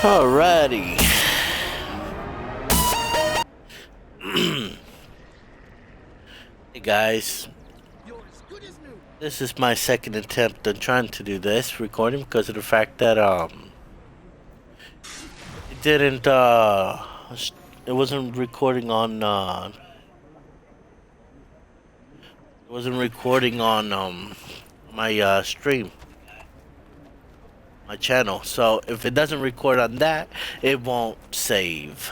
Alrighty. Hey guys, this is my second attempt on trying to do this recording because of the fact that it didn't it wasn't recording on my stream, my channel. So if it doesn't record on that, it won't save.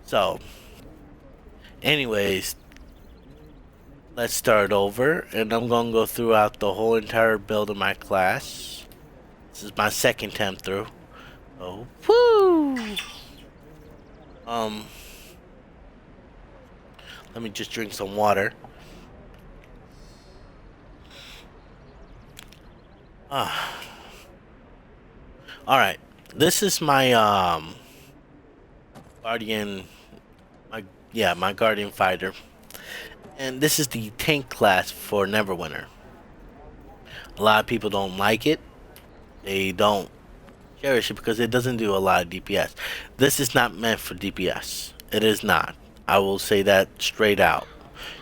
So anyways, let's start over, and I'm gonna go throughout the whole entire build of my class. This is my second attempt through. Oh, woo! Let me just drink some water. Alright. This is my guardian my guardian fighter. And this is the tank class for Neverwinter. A lot of people don't like it. They don't cherish it because it doesn't do a lot of DPS. This is not meant for DPS. It is not. I will say that straight out.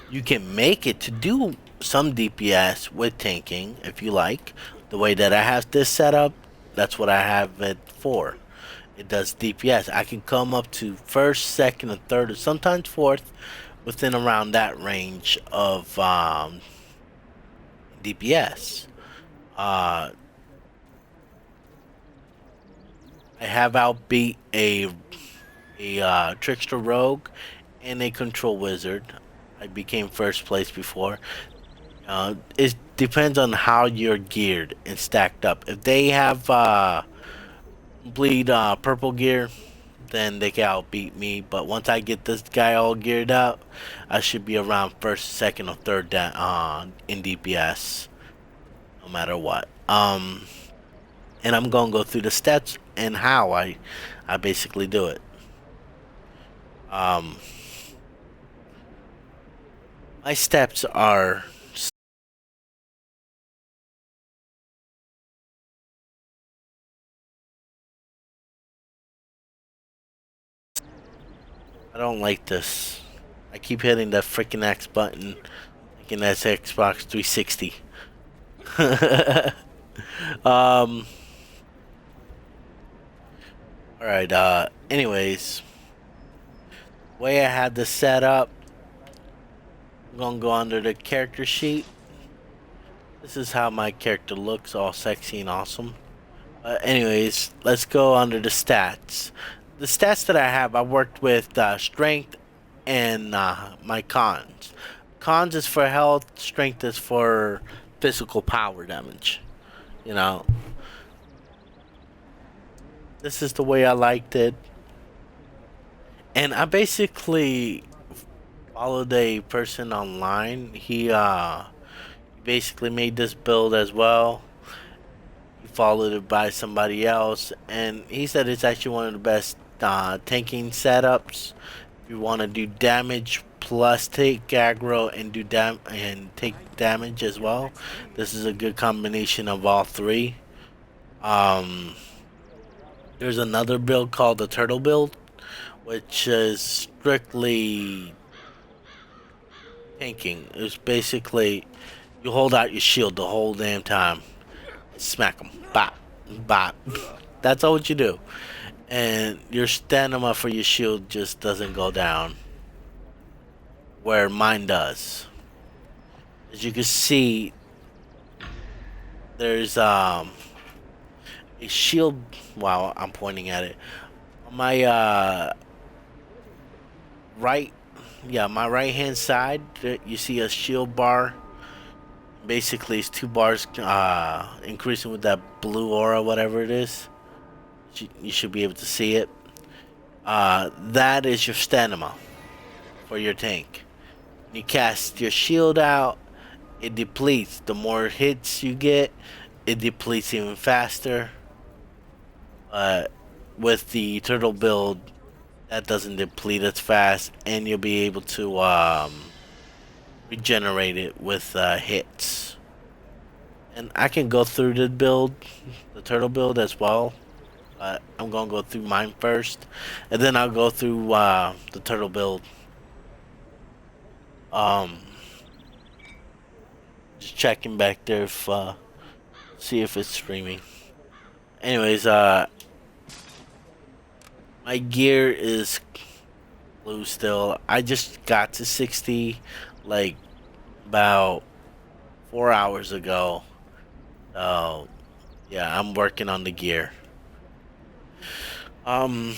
You can make it to do some DPS with tanking if you like. The way that I have this set up, that's what I have it for. It does DPS. I can come up to first, second, and third, or sometimes fourth, within around that range of DPS. I have outbeat a trickster rogue and a control wizard. I became first place before. It depends on how you're geared and stacked up. If they have bleed purple gear, then they can outbeat me. But once I get this guy all geared up, I should be around first, second, or third in DPS, no matter what. And I'm gonna go through the steps and how I basically do it. My steps are I don't like this. I keep hitting that freaking X button, thinking that's Xbox 360. Alright, anyways. The way I had this set up, I'm gonna go under the character sheet. This is how my character looks, all sexy and awesome. Anyways, let's go under the stats. The stats that I have, I worked with strength and my cons. Cons is for health, strength is for physical power damage. You know, this is the way I liked it. And I basically followed a person online. He basically made this build as well. He followed it by somebody else, and he said it's actually one of the best tanking setups. If you want to do damage plus take aggro and do take damage as well, this is a good combination of all three. There's another build called the turtle build, which is strictly tanking. It's basically you hold out your shield the whole damn time, smack them, bop, bop. That's all what you do, and your stamina for your shield just doesn't go down, where mine does. As you can see, there's a shield. Wow, I'm pointing at it. On my my right hand side, you see a shield bar. Basically, it's two bars increasing with that blue aura, whatever it is. You should be able to see it. That is your stamina for your tank. When you cast your shield out, it depletes. The more hits you get, it depletes even faster. With the turtle build, that doesn't deplete as fast, and you'll be able to regenerate it with hits. And I can go through the turtle build as well. but I'm gonna go through mine first, and then I'll go through the turtle build. Um, just checking back there if see if it's streaming. Anyways, my gear is blue still. I just got to 60 like about 4 hours ago. So yeah, I'm working on the gear. Um,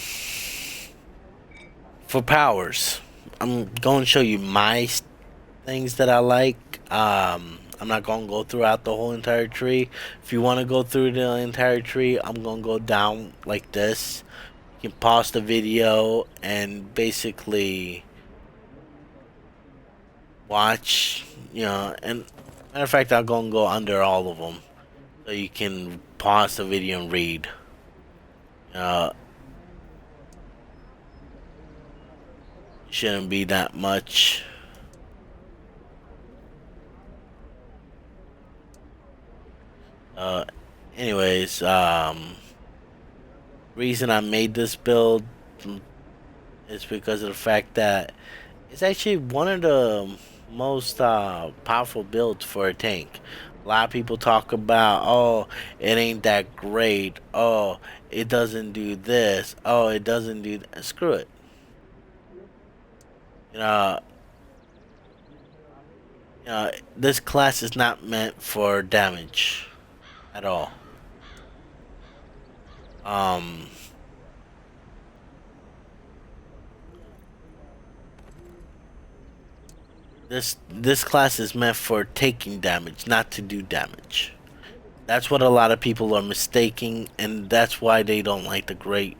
for powers, I'm going to show you my things that I like. I'm not gonna go throughout the whole entire tree. If you want to go through the entire tree, I'm gonna go down like this. You can pause the video and basically watch. And matter of fact, I'm gonna go under all of them so you can pause the video and read. Uh, shouldn't be that much. Uh, anyways, reason I made this build is because of the fact that it's actually one of the most powerful builds for a tank. A lot of people talk about, oh, it ain't that great. Oh, it doesn't do this. Oh, it doesn't do that. Screw it. You know, this class is not meant for damage at all. Um, this class is meant for taking damage, not to do damage. That's what a lot of people are mistaking, and that's why they don't like the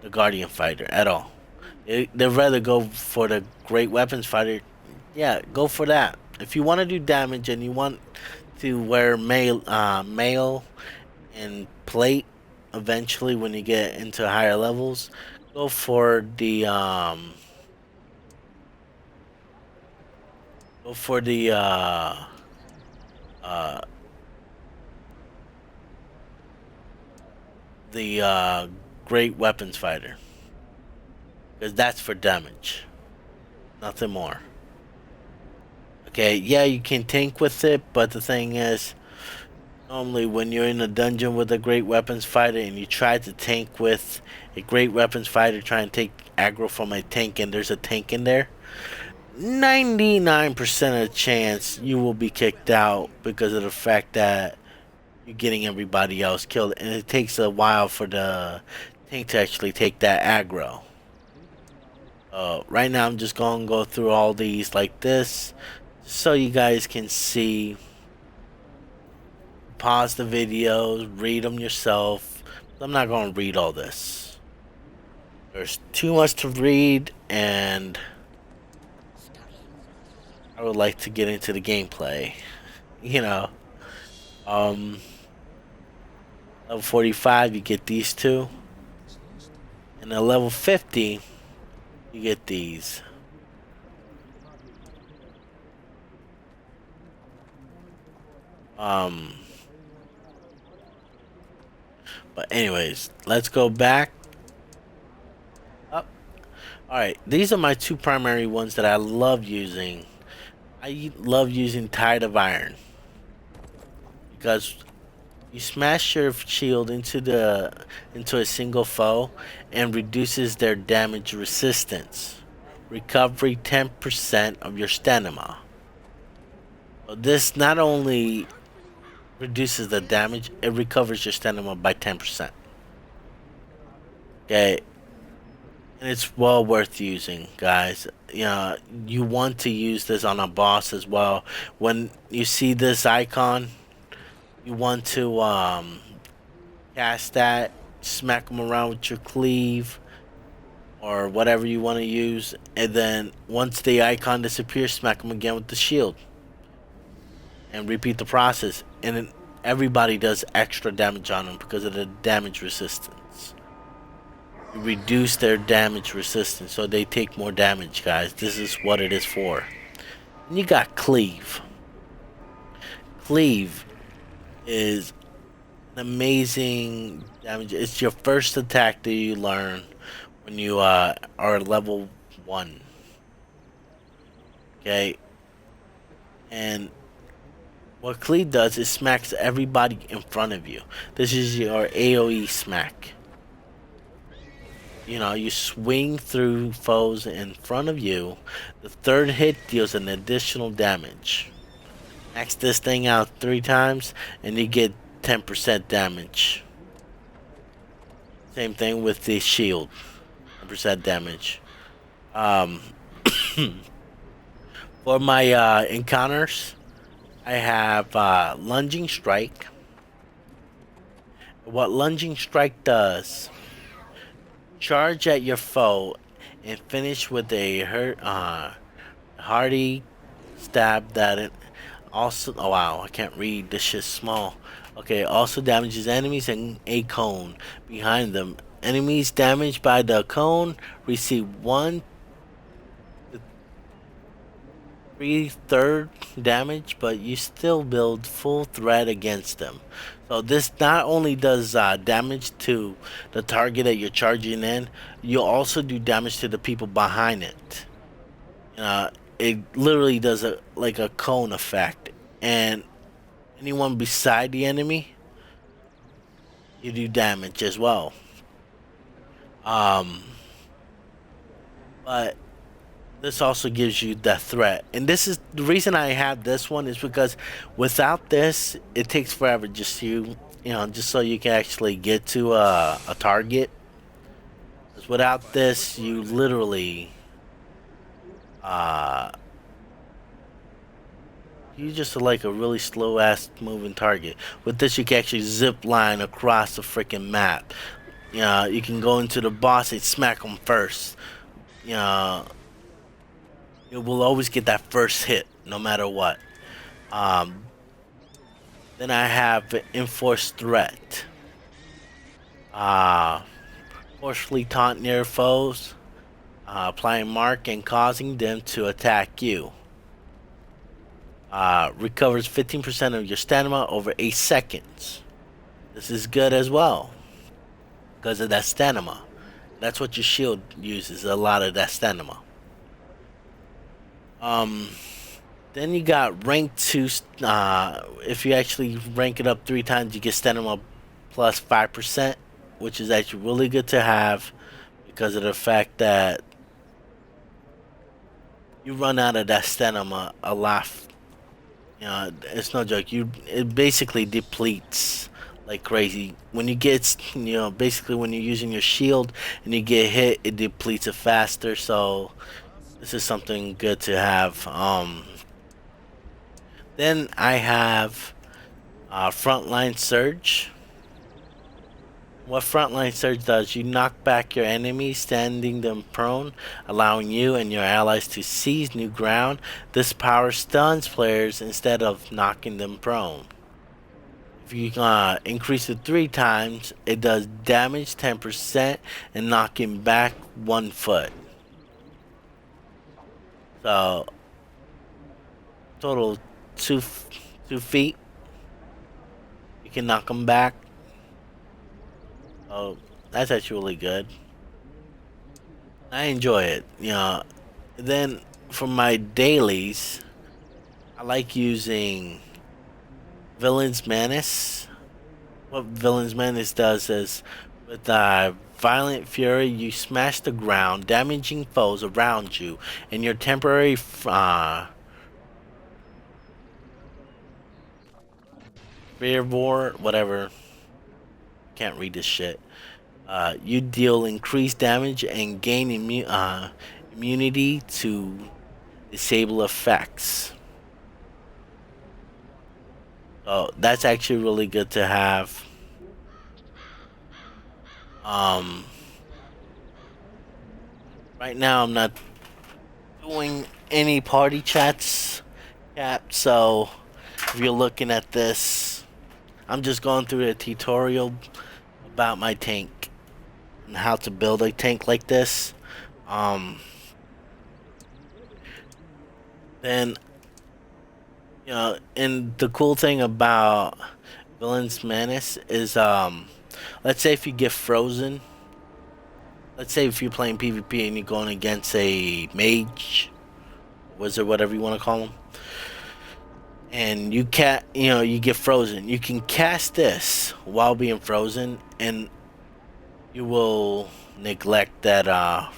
Guardian Fighter at all. They'd rather go for the Great Weapons Fighter. Yeah, go for that. If you want to do damage and you want to wear mail and plate eventually when you get into higher levels, go for the uh the Great Weapons Fighter, because that's for damage, nothing more. Okay, yeah, you can tank with it, but the thing is, normally when you're in a dungeon with a Great Weapons Fighter and you try to tank with a Great Weapons Fighter, try and take aggro from a tank, and there's a tank in there, 99% of the chance you will be kicked out because of the fact that you're getting everybody else killed, and it takes a while for the tank to actually take that aggro. Right now I'm just gonna go through all these like this so you guys can see. Pause the videos, read them yourself. I'm not gonna read all this. There's too much to read, and I would like to get into the gameplay. You know, um, level 45, you get these two, and at level 50, you get these. But anyways, let's go back up. All right, these are my two primary ones that I love using. I love using Tide of Iron because you smash your shield into a single foe and reduces their damage resistance. Recovery 10% of your stamina. So this not only reduces the damage, it recovers your stamina by 10%. Okay. And it's well worth using, guys. You want to use this on a boss as well. When you see this icon, you want to cast that, smack them around with your cleave or whatever you want to use, and then once the icon disappears, smack them again with the shield and repeat the process. And then everybody does extra damage on them because of the damage resistance. You reduce their damage resistance so they take more damage, guys. This is what it is for. And you got cleave. Cleave is amazing damage. It's your first attack that you learn when you are level 1. Okay, and what Cleave does is smacks everybody in front of you. This is your AoE smack. You know, you swing through foes in front of you. The third hit deals an additional damage. Max this thing out 3 times and you get 10% damage. Same thing with the shield. 10% damage. Um, for my encounters, I have lunging strike. What lunging strike does, charge at your foe and finish with a hearty stab that it also. Oh wow, I can't read. This shit's small. Okay, also damages enemies and a cone behind them. Enemies damaged by the cone receive 1 to 3/3 damage, but you still build full threat against them. So this not only does damage to the target that you're charging in, you also do damage to the people behind it. Uh, it literally does a like a cone effect, and anyone beside the enemy, you do damage as well. Um, but this also gives you that threat, and this is the reason I have this one is because without this, it takes forever just just so you can actually get to a target. 'Cause without this, you literally uh you just like a really slow ass moving target. With this, you can actually zip line across the freaking map. You can go into the boss and smack them first. You know, you will always get that first hit, no matter what. Um, then I have enforced threat. Uh, forcefully taunt near foes, applying mark and causing them to attack you. Recovers 15% of your stamina over 8 seconds. This is good as well because of that stamina. That's what your shield uses, a lot of that stamina. Um, then you got rank 2. If you actually rank it up 3 times, you get stamina plus 5%, which is actually really good to have because of the fact that you run out of that stamina a lot. It's no joke. It basically depletes like crazy. When you get, basically when you're using your shield and you get hit, it depletes it faster. So this is something good to have. Then I have frontline surge. What frontline surge does, you knock back your enemies, standing them prone, allowing you and your allies to seize new ground. This power stuns players instead of knocking them prone. If you increase it 3 times, it does damage 10% and knocking back 1 foot. So total 2 feet. You can knock them back. So that's actually really good. I enjoy it. Then for my dailies, I like using Villain's Menace. What Villain's Menace does is, with Violent Fury, you smash the ground, damaging foes around you, and your temporary Fearvor, whatever. Can't read this shit. You deal increased damage and gain immunity to disable effects. So that's actually really good to have. Um, right now I'm not doing any party chats, Cap. So if you're looking at this, I'm just going through the tutorial about my tank and how to build a tank like this. Um, then and the cool thing about Villain's Menace is let's say if you get frozen, let's say if you're playing PvP and you're going against a mage, wizard, whatever you want to call them, and you get frozen. You can cast this while being frozen, and you will neglect that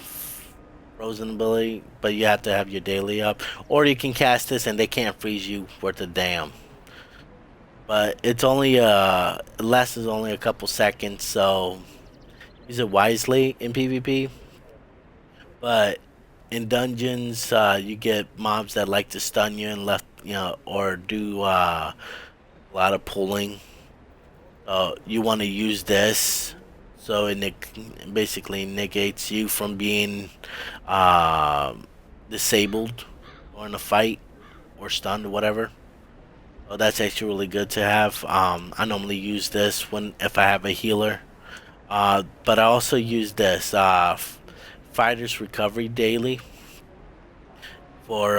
frozen ability, but you have to have your daily up, or you can cast this and they can't freeze you worth a damn. But it's only it lasts only a couple seconds, so use it wisely in PvP. But in dungeons, you get mobs that like to stun you and left, or do a lot of pulling. You want to use this, so basically negates you from being uh, disabled or in a fight or stunned or whatever. So that's actually really good to have. I normally use this when if I have a healer. But I also use this Fighter's Recovery Daily for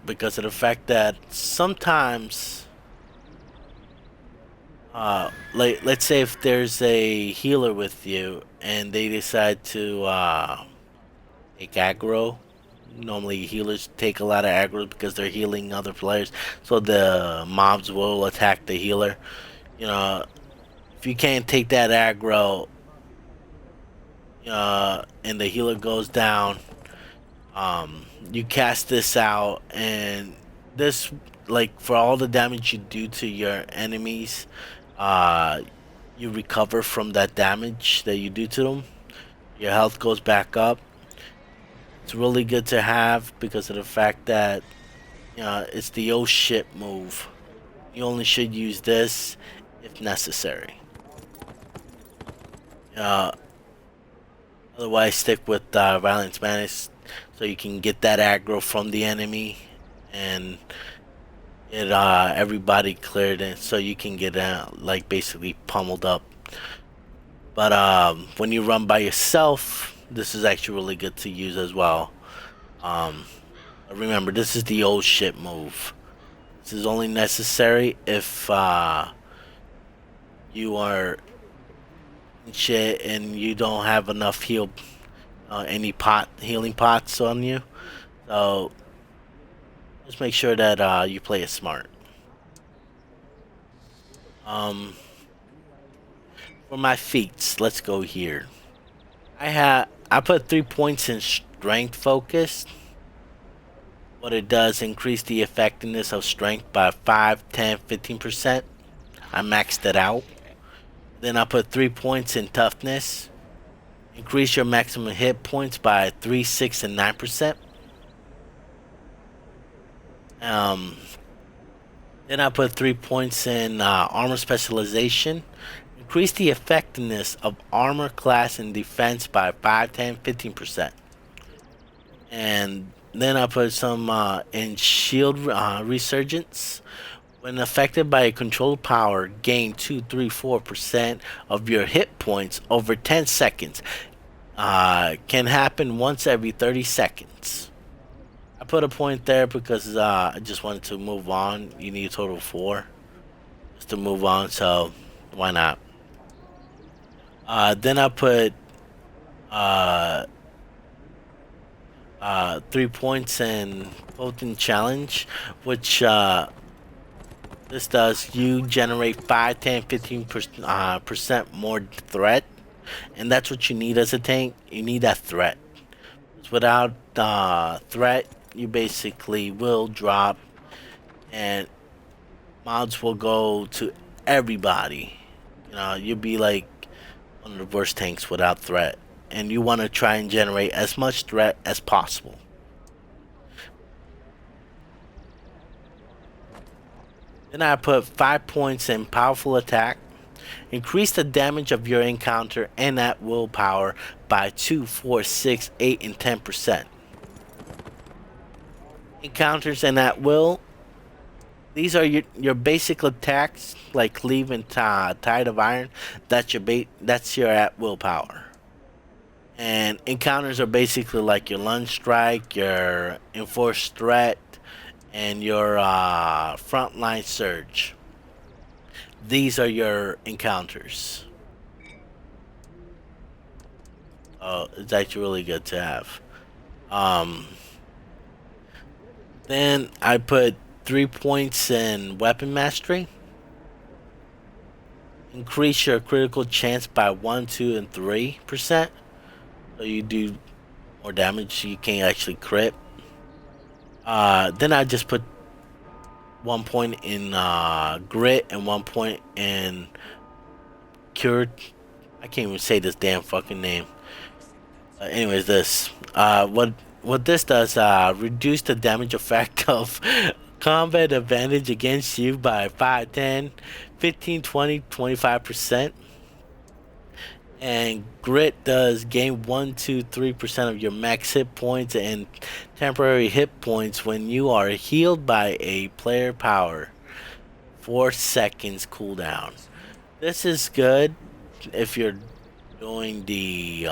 because of the fact that sometimes like let's say if there's a healer with you and they decide to take aggro. Normally healers take a lot of aggro because they're healing other players, so the mobs will attack the healer. You know, if you can't take that aggro, and the healer goes down, you cast this out, and this, like, for all the damage you do to your enemies, uh, you recover from that damage that you do to them. Your health goes back up. It's really good to have because of the fact that it's the oh shit move. You only should use this if necessary. Uh, Otherwise, stick with Violent Spanish so you can get that aggro from the enemy and get everybody cleared, and so you can get like basically pummeled up. But when you run by yourself, this is actually really good to use as well. Um, Remember, this is the old shit move. This is only necessary if you are in shit and you don't have enough any healing pots on you. So just make sure that you play it smart. Um, for my feats, let's go here. I put 3 points in strength focus. What it does increase the effectiveness of strength by 5, 10, 15%. I maxed it out. Then I put 3 points in toughness. Increase your maximum hit points by 3, 6, and 9%. Um, then I put 3 points in armor specialization. Increase the effectiveness of armor class and defense by 5, 10, 15%. And then I put some in shield resurgence. When affected by a controlled power, gain 2, 3, 4% of your hit points over 10 seconds. Can happen once every 30 seconds. I put a point there because I just wanted to move on. You need a total of 4 just to move on, so why not? Then I put uh, 3 points in Potent Challenge, which this does you generate 5, 10, 15% more threat, and that's what you need as a tank. You need that threat. Without threat, you basically will drop, and mods will go to everybody. You'll be like one of the worst tanks without threat, and you want to try and generate as much threat as possible. Then I put 5 points in powerful attack. Increase the damage of your encounter and at willpower by 2, 4, 6, 8, and 10%. Encounters and at will. These are your basic attacks like Cleave and Tide of Iron. That's your at willpower. And encounters are basically like your Lunge Strike, your Enforced Threat, and your Frontline Surge. These are your encounters. It's actually really good to have. Um, then I put 3 points in weapon mastery. Increase your critical chance by 1, 2, and 3%. So you do more damage. You can actually crit. Then I just put 1 point in grit and 1 point in cured. I can't even say this damn fucking name. Anyways, this what this does reduce the damage effect of combat advantage against you by 5, 10, 15, 20, 25%. And grit does gain 1, 2, 3% of your max hit points and temporary hit points when you are healed by a player power. 4 seconds cooldown. This is good if you're doing the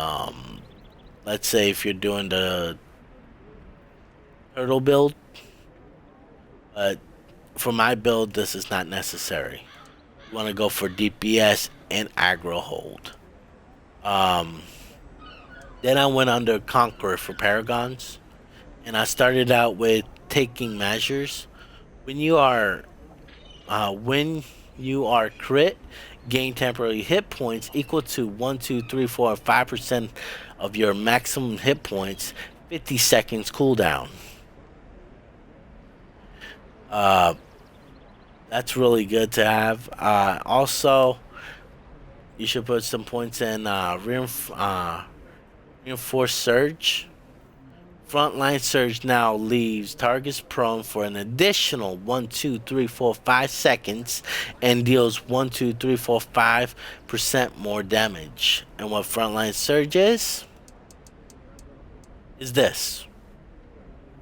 let's say if you're doing the turtle build, but for my build this is not necessary. You want to go for DPS and aggro hold. Um, then I went under Conqueror for Paragons, and I started out with taking measures. When you are when you are crit, gain temporary hit points equal to 1, 2, 3, 4, 5% of your maximum hit points. 50 seconds cooldown. Uh, that's really good to have. Also, you should put some points in reinforced surge. Frontline surge now leaves targets prone for an additional 1, 2, 3, 4, 5 seconds and deals 1, 2, 3, 4, 5% more damage. And what frontline surge is this.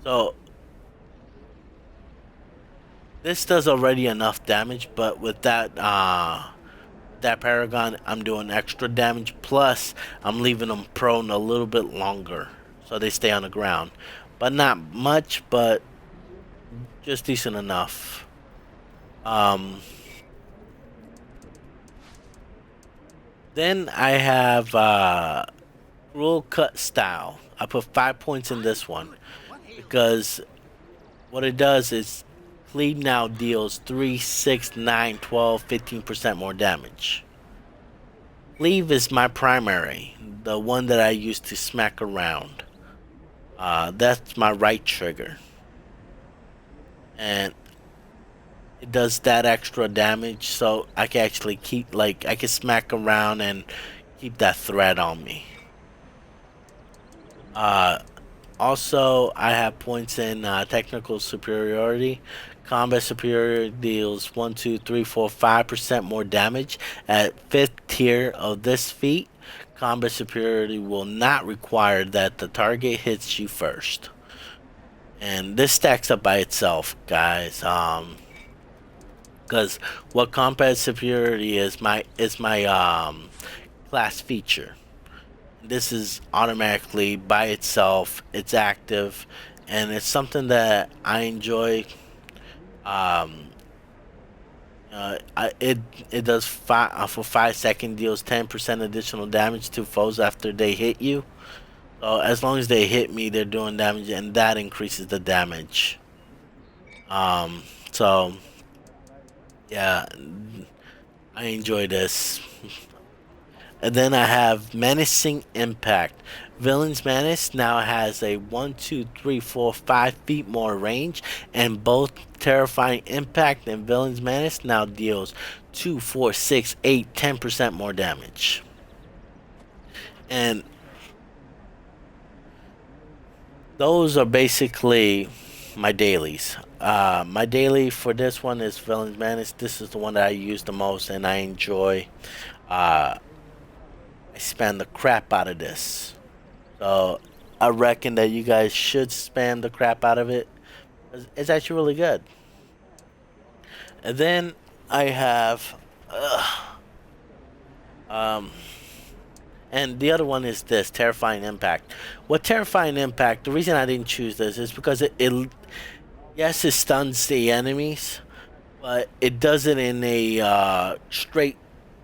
So this does already enough damage, but with that Paragon, I'm doing extra damage. Plus, I'm leaving them prone a little bit longer, so they stay on the ground. But not much, but just decent enough. Then I have Rule Cut Style. I put 5 points in this one because what it does is Cleave now deals 3, 6, 9, 12, 15% more damage. Cleave is my primary, the one that I use to smack around. That's my right trigger. And it does that extra damage, so I can actually keep, like, I can smack around and keep that threat on me. Also, I have points in technical superiority. Combat superiority deals 1, 2, 3, 4, 5% more damage. At 5th tier of this feat, combat superiority will not require that the target hits you first. And this stacks up by itself, guys. Because what combat superiority is my class feature. This is automatically by itself. It's active, and it's something that I enjoy. It does for 5 seconds deals 10% additional damage to foes after they hit you. So as long as they hit me, they're doing damage, and that increases the damage. So yeah, I enjoy this. And then I have Menacing Impact. Villain's Menace now has a 1, 2, 3, 4, 5 feet more range, and both Terrifying Impact and Villain's Menace now deals 2, 4, 6, 8, 10% more damage. And those are basically my dailies. My daily for this one is Villain's Menace. This is the one that I use the most and I enjoy. I spam the crap out of this. So I reckon that you guys should spam the crap out of it. It's actually really good. And then I have and the other one is this Terrifying Impact. What Terrifying Impact, the reason I didn't choose this is because it yes, it stuns the enemies, but it does it in a straight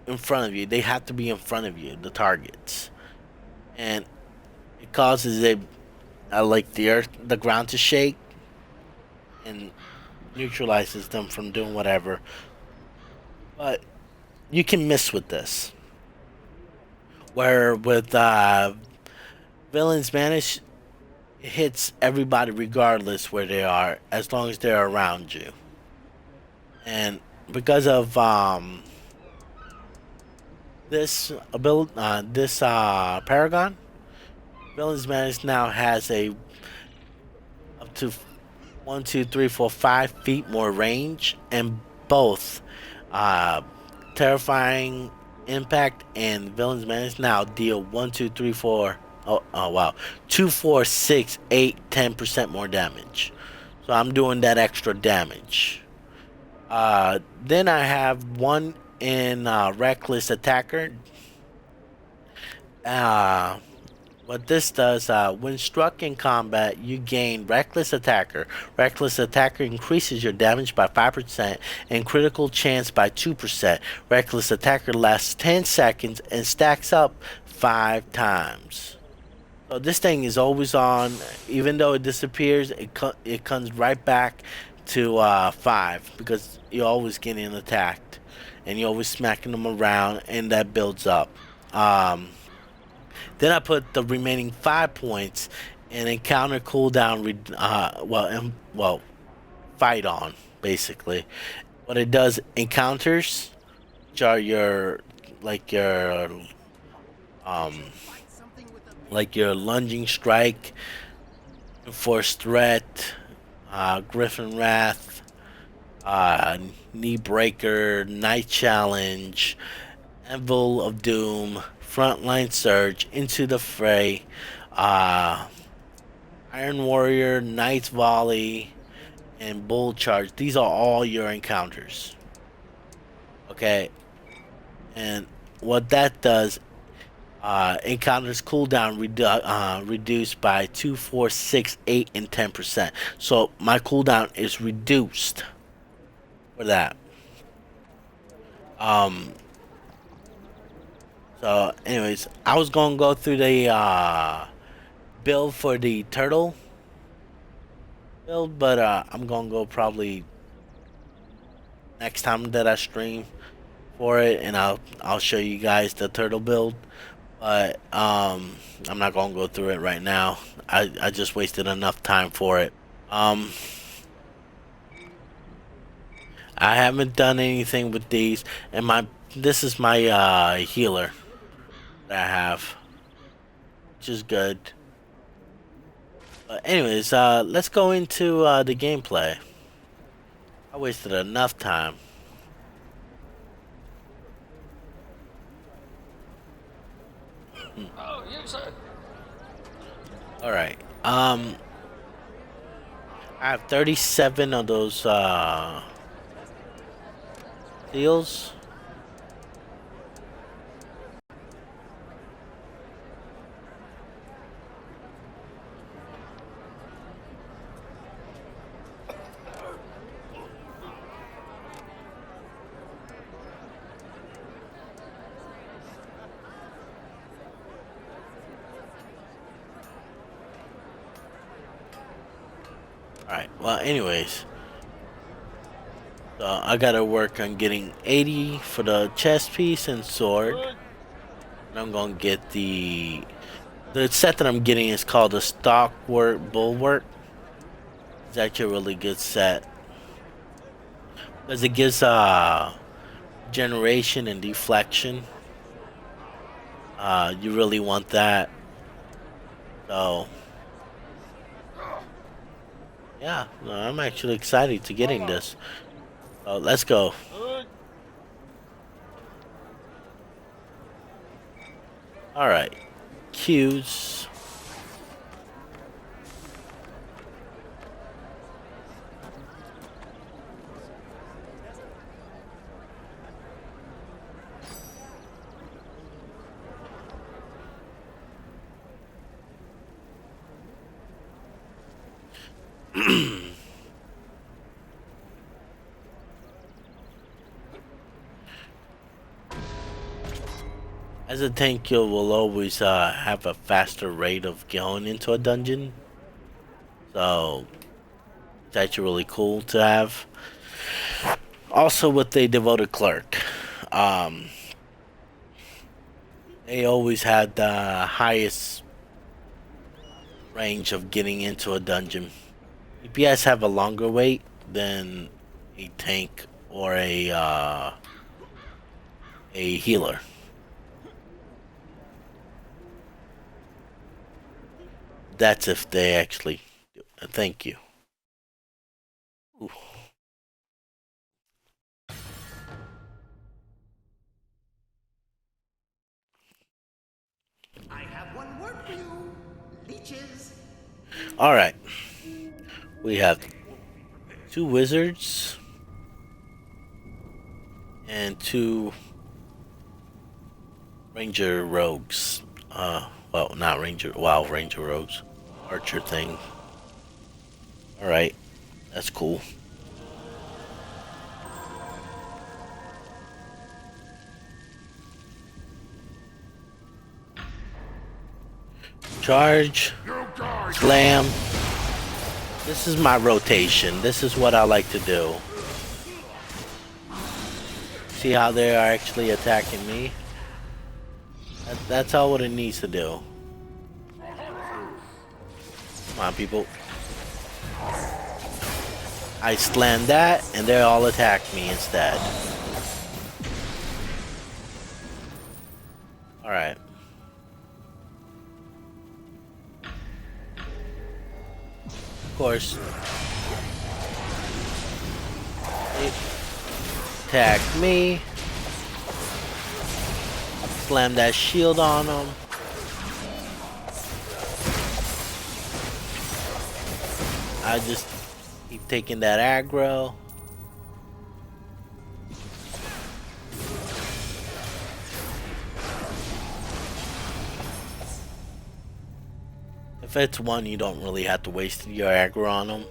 in front of you. They have to be in front of you, the targets, and it causes it like the ground to shake and neutralizes them from doing whatever. But you can miss with this. Where with villains vanish, it hits everybody regardless where they are, as long as they're around you. And because of this Paragon, villains vanish now has a up to 1, 2, 3, 4, 5 feet more range, and both uh, terrifying impact and villains menace now deal 1, 2, 3, 4. Oh wow, 2, 4, 6, 8, 10% more damage. So I'm doing that extra damage. Then I have one in reckless attacker. Uh, What this does, when struck in combat, you gain Reckless Attacker. Reckless Attacker increases your damage by 5% and critical chance by 2%. Reckless Attacker lasts 10 seconds and stacks up 5 times. So this thing is always on. Even though it disappears, it comes right back to 5 because you're always getting attacked and you're always smacking them around, and that builds up. Um, then I put the remaining 5 points in encounter cooldown. Fight on basically. What it does, encounters, which are your like your um like your lunging strike, enforced threat, Griffin Wrath, uh, knee breaker, night challenge, Anvil of Doom, Frontline Surge, Into the Fray, uh, Iron Warrior, Knight's Volley, and Bull Charge. These are all your encounters. Okay, and what that does, encounters cooldown reduced by 2, 4, 6, 8, and 10%. So my cooldown is reduced for that. Um, anyways, I was gonna go through the build for the turtle build, but I'm gonna go probably next time that I stream for it, and I'll show you guys the turtle build. But I'm not gonna go through it right now. I just wasted enough time for it. I haven't done anything with these, and my this is my healer that I have, which is good. But anyways, let's go into the gameplay. I wasted enough time. Oh, you sir. All right. I have 37 of those seals. All right. Well, anyways, so I gotta work on getting 80 for the chest piece and sword. Good. And I'm gonna get the set that I'm getting is called the Stalwart Bulwark. It's actually a really good set because it gives generation and deflection. You really want that. So yeah, no, I'm actually excited to getting this. So let's go. Good. All right, cues. As a tank, you will always have a faster rate of going into a dungeon. So it's actually really cool to have. Also, with a devoted clerk, um, they always had the highest range of getting into a dungeon. DPS have a longer wait than a tank or a healer. That's if they actually do. Thank you. Ooh. I have one word for you. Leeches. All right, we have two wizards and two ranger rogues. Well, not ranger. Wow, ranger rogues, archer thing. All right, that's cool. Charge, slam. This is my rotation. This is what I like to do. See how they are actually attacking me? That's all what it needs to do. Come on, people. I slam that, and they all attack me instead. Alright. Of course. They attack me. Slam that shield on them. I just keep taking that aggro. If it's one, you don't really have to waste your aggro on them.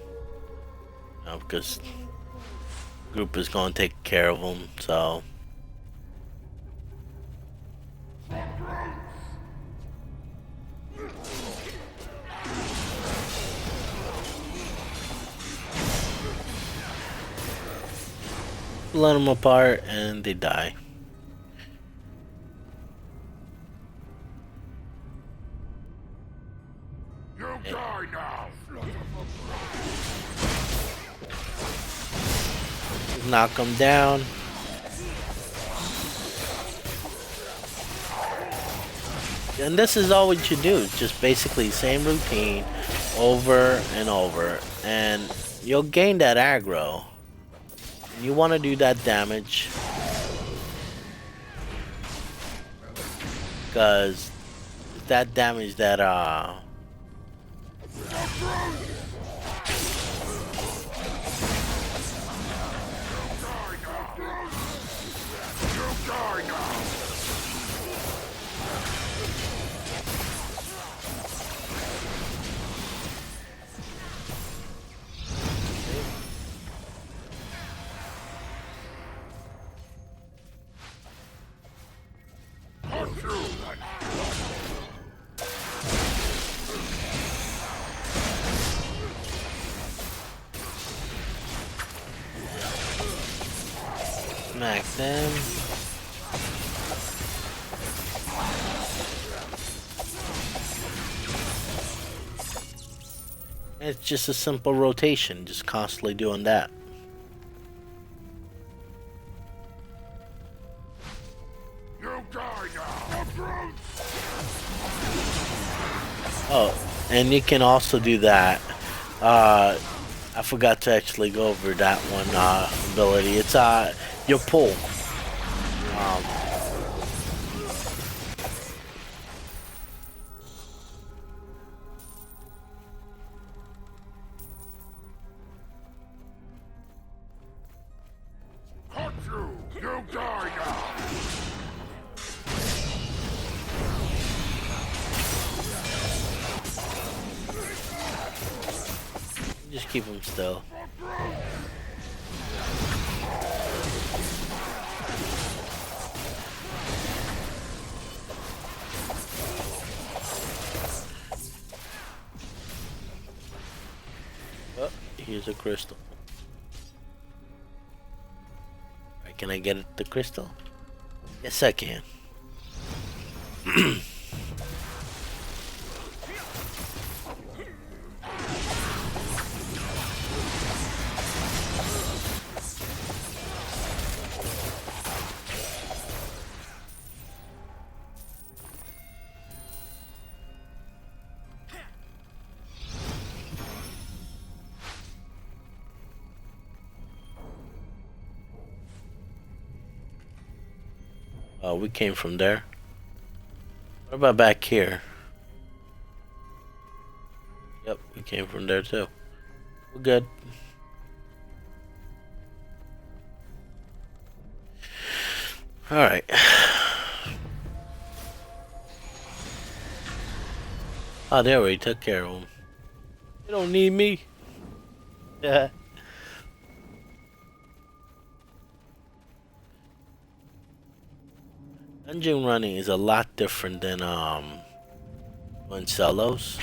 Because the group is going to take care of them, so. Let them apart and they die. You die now. Knock them down. And this is all what you do. Just basically same routine over and over. And you'll gain that aggro. You want to do that damage. Because that damage that smack them. It's just a simple rotation, just constantly doing that. Oh, and you can also do that. I forgot to actually go over that one ability. It's your pull. Um, You die now. just keep them still. here's a crystal. Alright, can I get the crystal? Yes, I can. Oh, we came from there. What about back here? Yep, we came from there too. We're good. Alright. Oh, they already took care of him. They don't need me. Yeah. Dungeon running is a lot different than doing solos.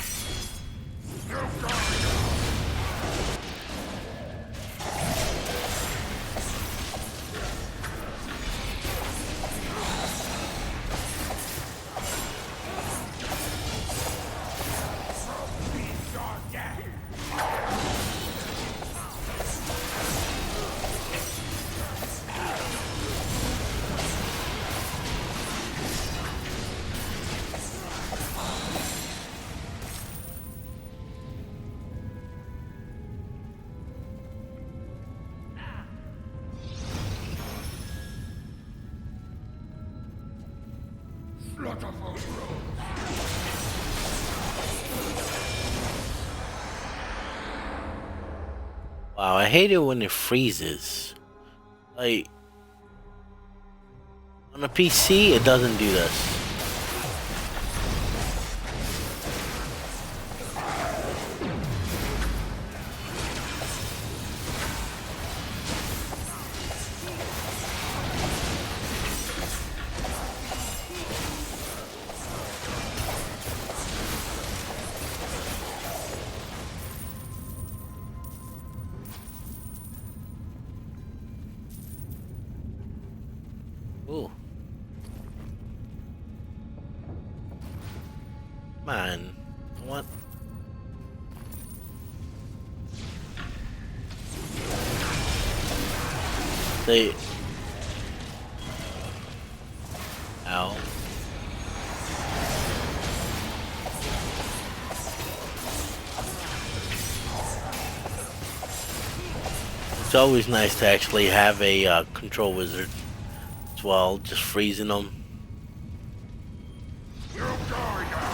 Wow, I hate it when it freezes. Like on a PC, it doesn't do this. Ooh. Man, what? They. Ow. It's always nice to actually have a control wizard as well, just freezing them. You die now!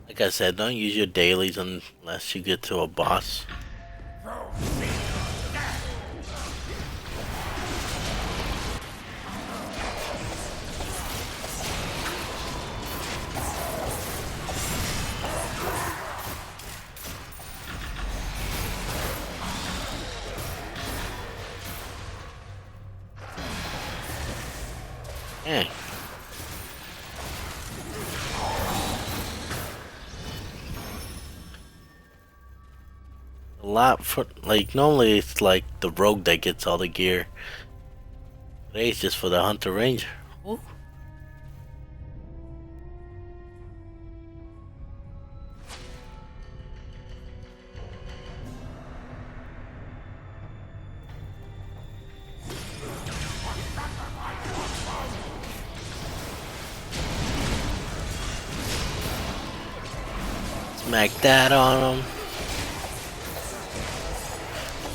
Like I said, don't use your dailies unless you get to a boss. Dang. A lot for like normally it's like the rogue that gets all the gear. Today it's just for the hunter ranger. Ooh. Smack that on him.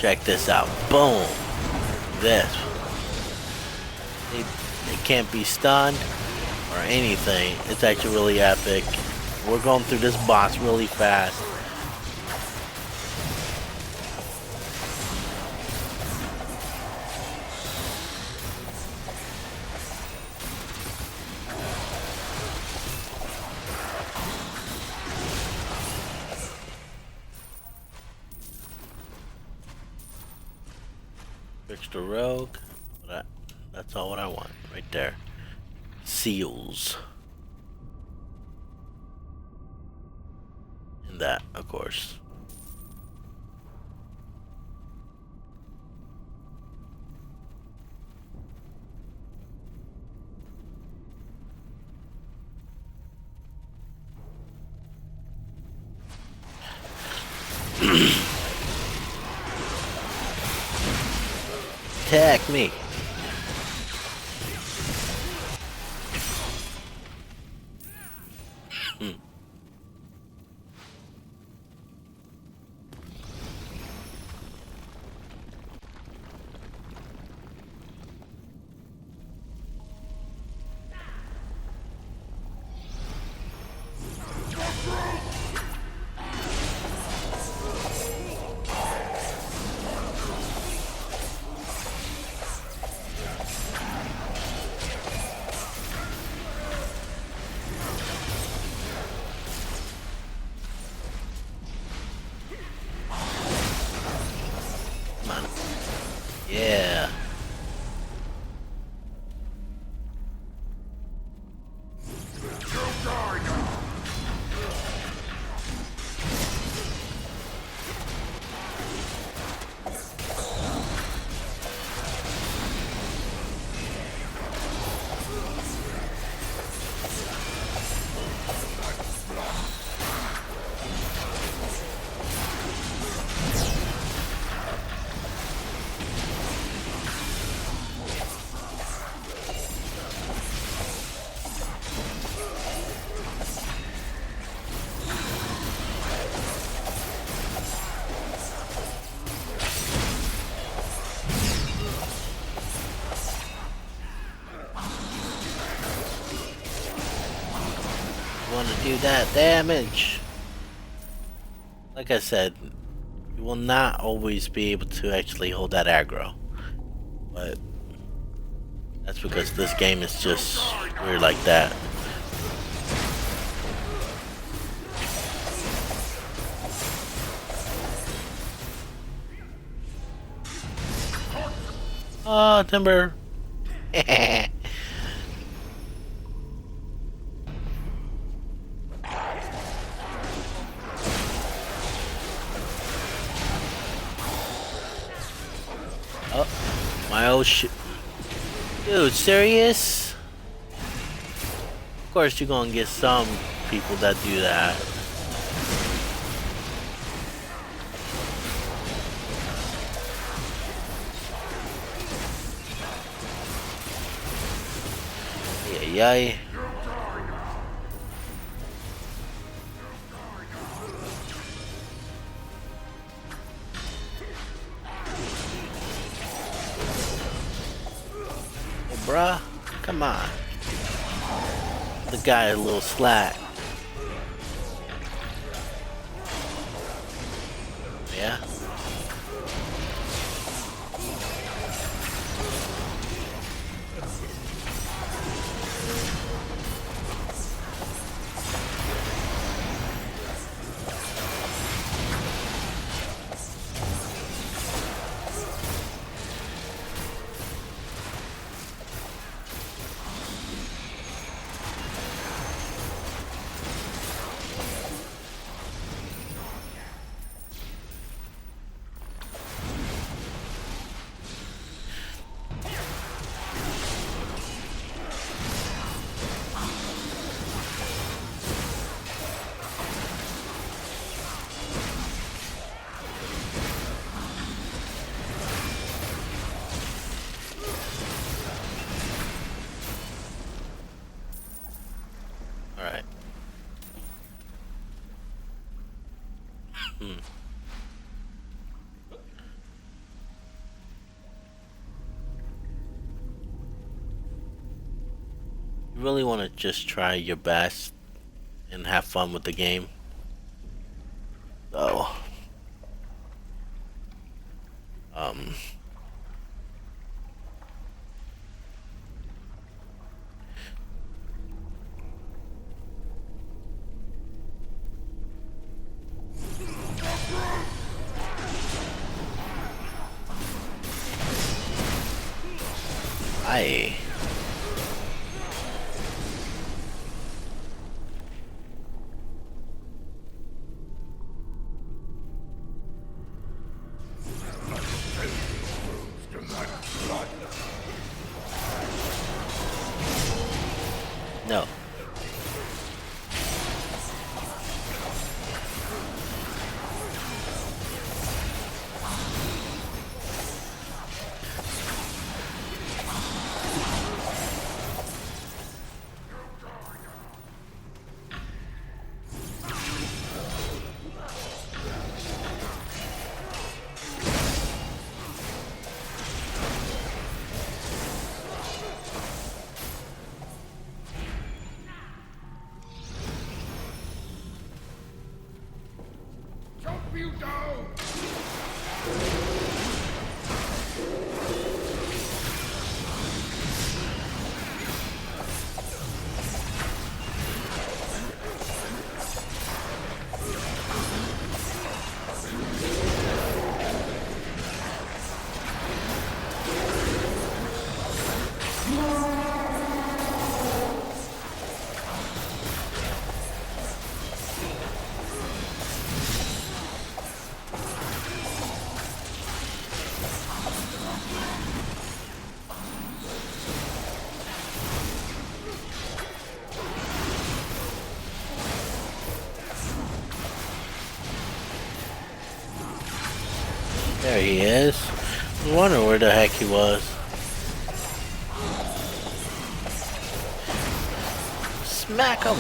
Check this out. Boom. This. They can't be stunned or anything. It's actually really epic. We're going through this boss really fast. Extra rogue. That, that's all what I want right there. Seals. And that, of course. Attack me. Hmm. Come on. Yeah. You die now! You want to do that damage. Like I said, you will not always be able to actually hold that aggro. But that's because this game is just weird like that. Oh, timber. Oh, my old shit. Dude, serious? Of course you're gonna get some people that do that. Yeah, yeah. Hey, bruh, come on. The guy a little slack. Yeah. All right. Hmm. You really want to just try your best and have fun with the game. So, um, Aye. No. Chop you down! There he is. I was wondering where the heck he was. Smack him!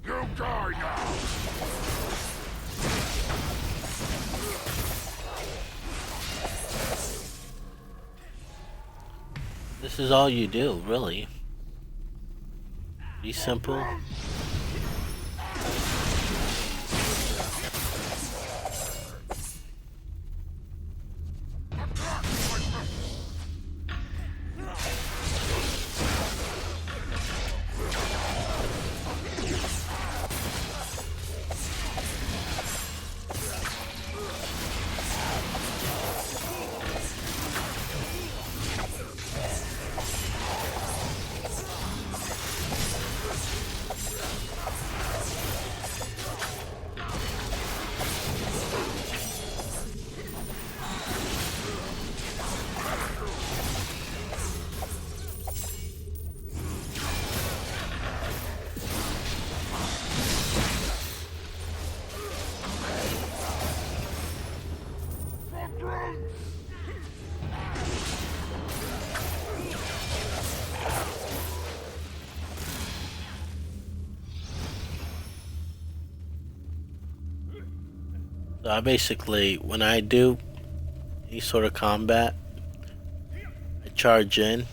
You die now! This is all you do, really. Be simple. So I basically, when I do any sort of combat, I charge in.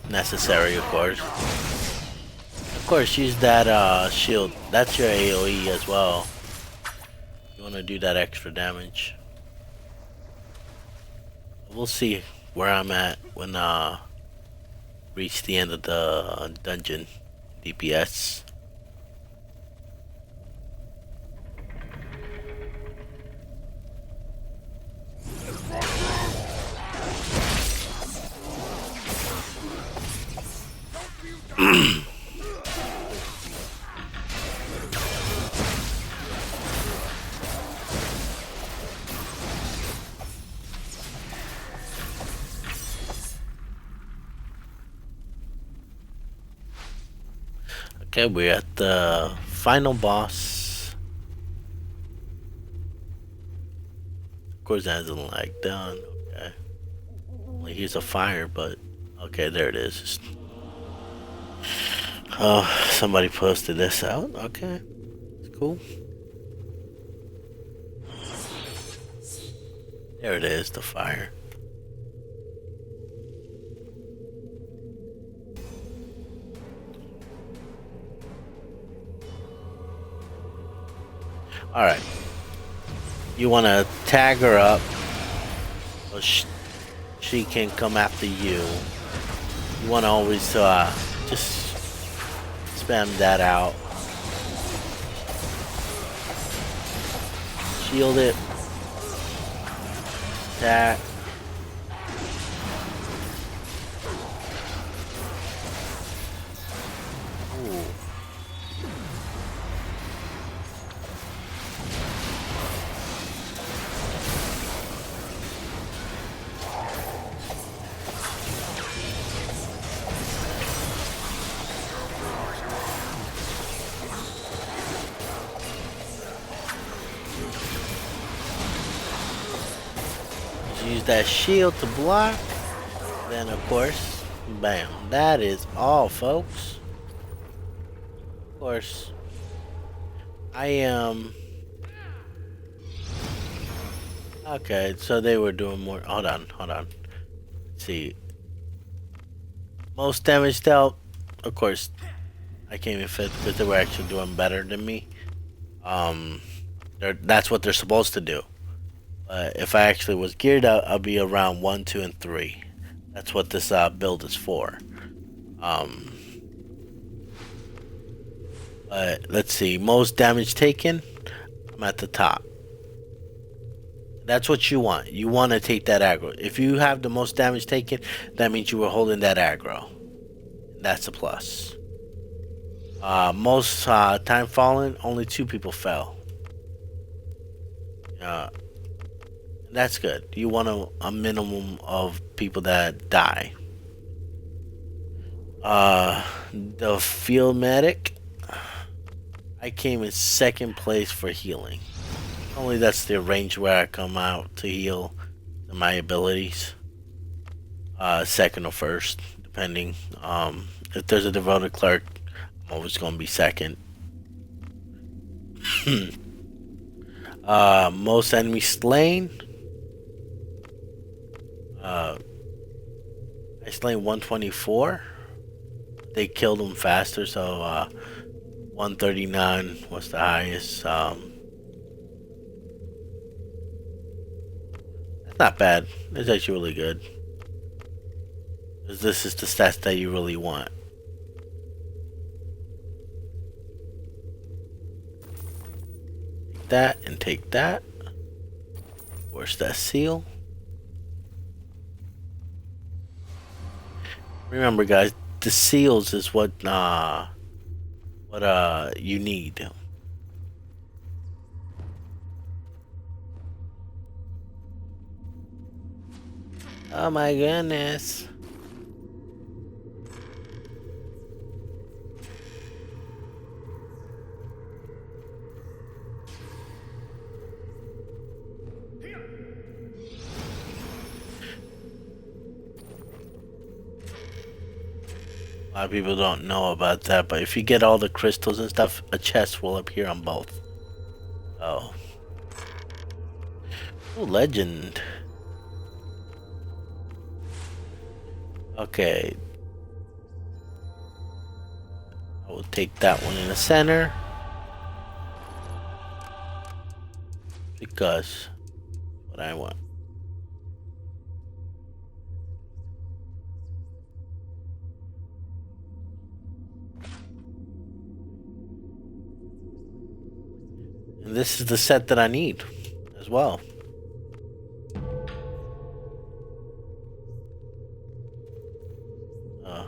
Necessary, of course. Of course, use that shield. That's your AoE as well. You want to do that extra damage. We'll see where I'm at when reach the end of the dungeon. DPS. Okay, we're at the final boss. Of course, that hasn't like done. Okay. Well, here's a fire, but okay, there it is. Oh, somebody posted this out. Okay, it's cool. There it is, the fire. All right, you want to tag her up so she can come after you. You want to always just spam that out. Shield it. That. Ooh. Just use that shield to block. Then of course, bam. That is all, folks. Of course, I am. Okay, so they were doing more. Hold on, hold on. Let's see. Most damage dealt. Of course, I came in fifth because they were actually doing better than me. Um, that's what they're supposed to do. If I actually was geared out, I'll be around 1, 2, and 3. That's what this build is for. Um, let's see. Most damage taken. I'm at the top. That's what you want. You want to take that aggro. If you have the most damage taken, that means you were holding that aggro. That's a plus. Most time fallen, only 2 people fell. Uh, that's good. You want a minimum of people that die. The field medic, I came in second place for healing. Only that's the range where I come out to heal my abilities. Second or first, depending. If there's a devoted clerk, I'm always gonna be second. Most enemies slain. Uh, I slain 124. They killed them faster, so 139 was the highest. That's not bad. It's actually really good. 'Cause this is the stats that you really want. Take that and take that. Where's that seal? Remember, guys, the seals is what you need. Oh my goodness. A lot of people don't know about that, but if you get all the crystals and stuff, a chest will appear on both. Oh. Oh, legend. Okay. I will take that one in the center. Because what I want. And this is the set that I need as well. Uh,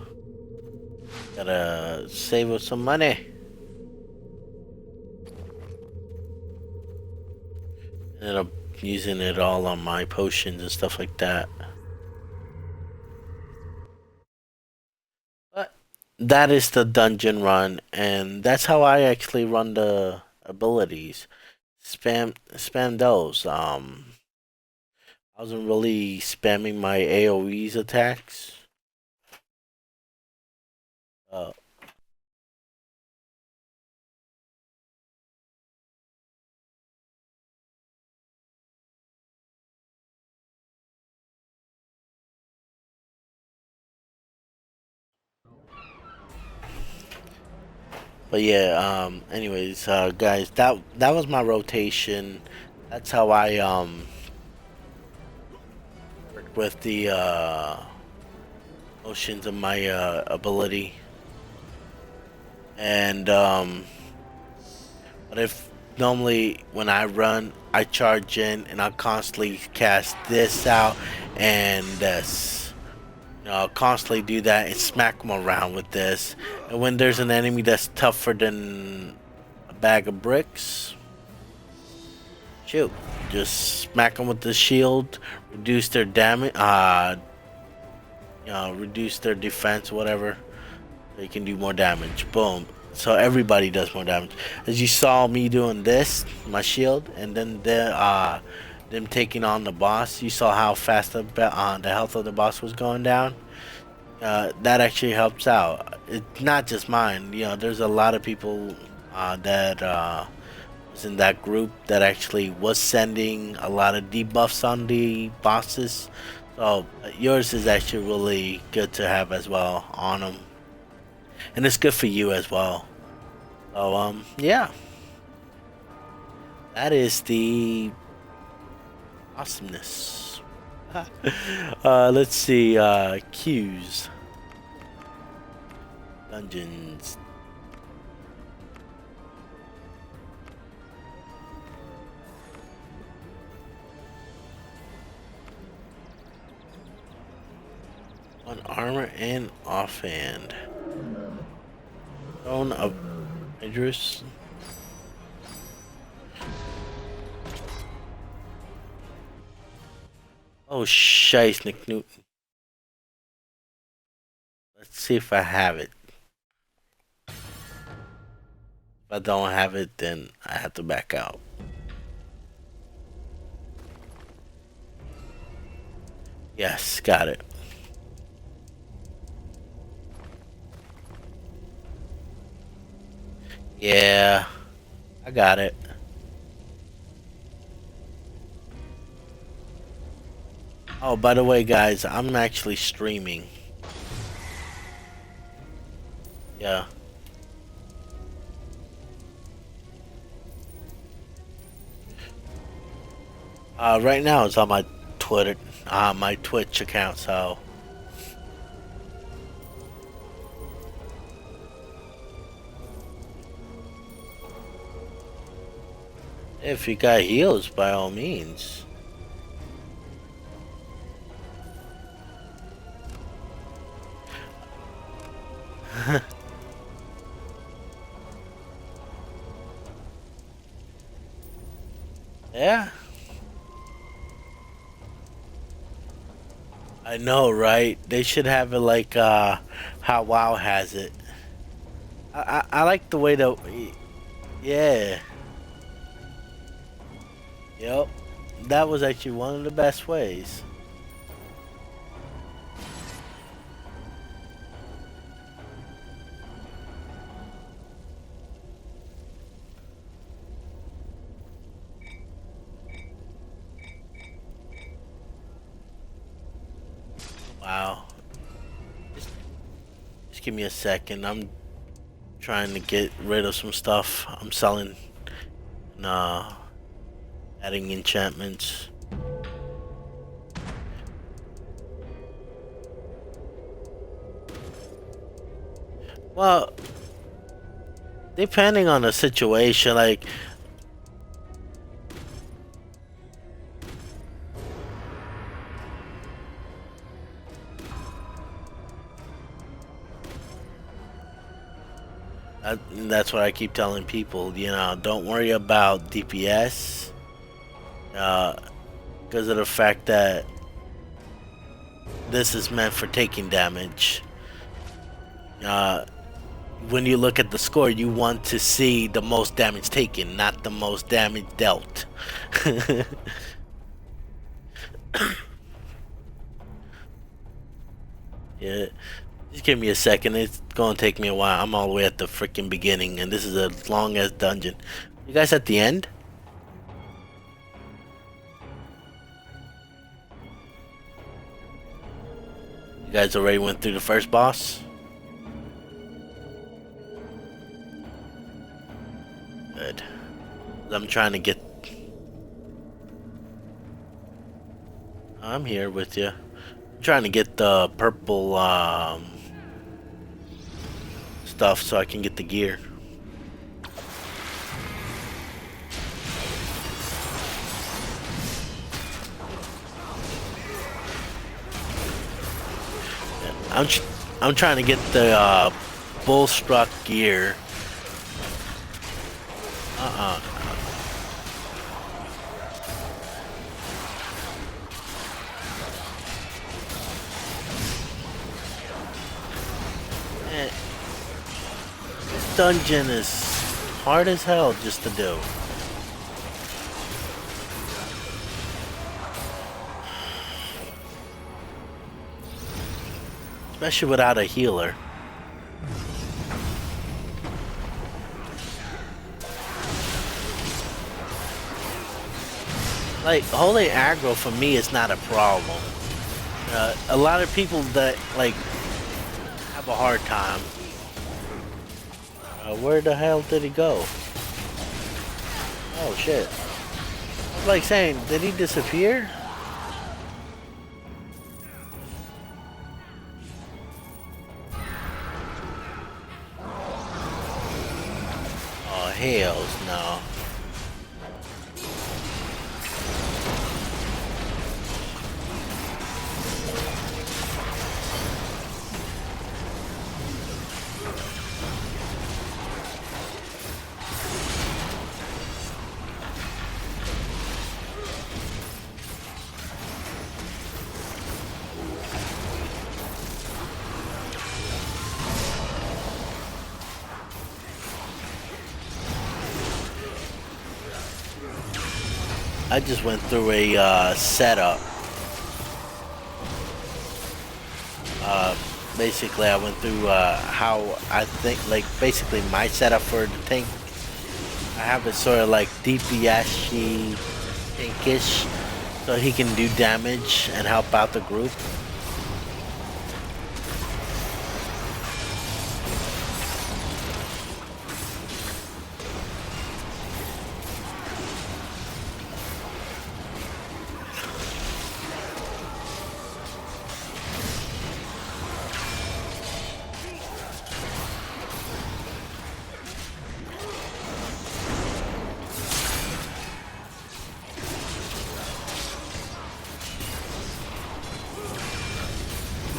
Gotta save up some money. And I'm using it all on my potions and stuff like that. But that is the dungeon run, and that's how I actually run the abilities. Spam those. I wasn't really spamming my AoE's attacks. Uh, But yeah, anyways, guys, that was my rotation. That's how I worked with the motions of my ability. And but if normally when I run, I charge in and I'll constantly cast this out and this. You know, I'll constantly do that and smack them around with this. And when there's an enemy that's tougher than a bag of bricks, shoot, just smack them with the shield, reduce their damage, reduce their defense, whatever. They can do more damage. Boom. So everybody does more damage. As you saw me doing this, my shield, and then them taking on the boss. You saw how fast the health of the boss was going down. That actually helps out. It's not just mine. You know, there's a lot of people that was in that group that actually was sending a lot of debuffs on the bosses. So yours is actually really good to have as well on them, and it's good for you as well. So yeah, that is the awesomeness. Let's see, queues, dungeons. On armor and offhand. Stone of Idris. Oh, shice, Nick Newton. Let's see if I have it. If I don't have it, then I have to back out. Yes, got it. Yeah, I got it. Oh, by the way, guys, I'm actually streaming. Yeah. Right now it's on my Twitter, my Twitch account. So if you got heals, by all means. Yeah, I know, right? They should have it like how WoW has it. I like the way that. Yeah. Yep. That was actually one of the best ways. Wow. Just, just give me a second. I'm trying to get rid of some stuff. I'm selling, uh, adding enchantments. Well, depending on the situation, like that's what I keep telling people. You know, don't worry about DPS, because of the fact that this is meant for taking damage. Uh, when you look at the score, you want to see the most damage taken, not the most damage dealt. Yeah, just give me a second. It's gonna take me a while. I'm all the way at the freaking beginning, and this is a long as dungeon. You guys at the end? You guys already went through the first boss? I'm trying to get. I'm here with you. I'm trying to get the purple stuff so I can get the gear. I'm tr- I'm trying to get the bull struck gear. Uh-uh. Man, this dungeon is hard as hell just to do. Especially without a healer. Like, holding aggro for me is not a problem. A lot of people that, like, have a hard time. Where the hell did he go? Oh, shit. I was like saying, did he disappear? Oh, hells no. I just went through a setup. Uh, Basically, I went through how I think, like, basically my setup for the tank. I have it sort of like DPS-y, tankish, so he can do damage and help out the group.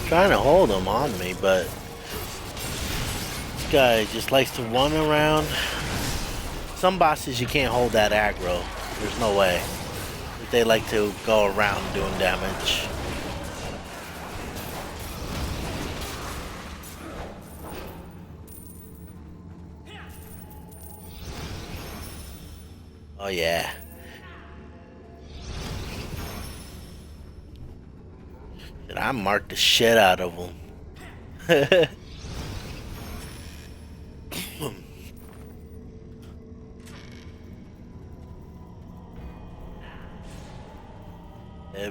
Trying to hold him on me, but this guy just likes to run around. Some bosses you can't hold that aggro. There's no way. They like to go around doing damage. Oh yeah. Did I mark the shit out of him?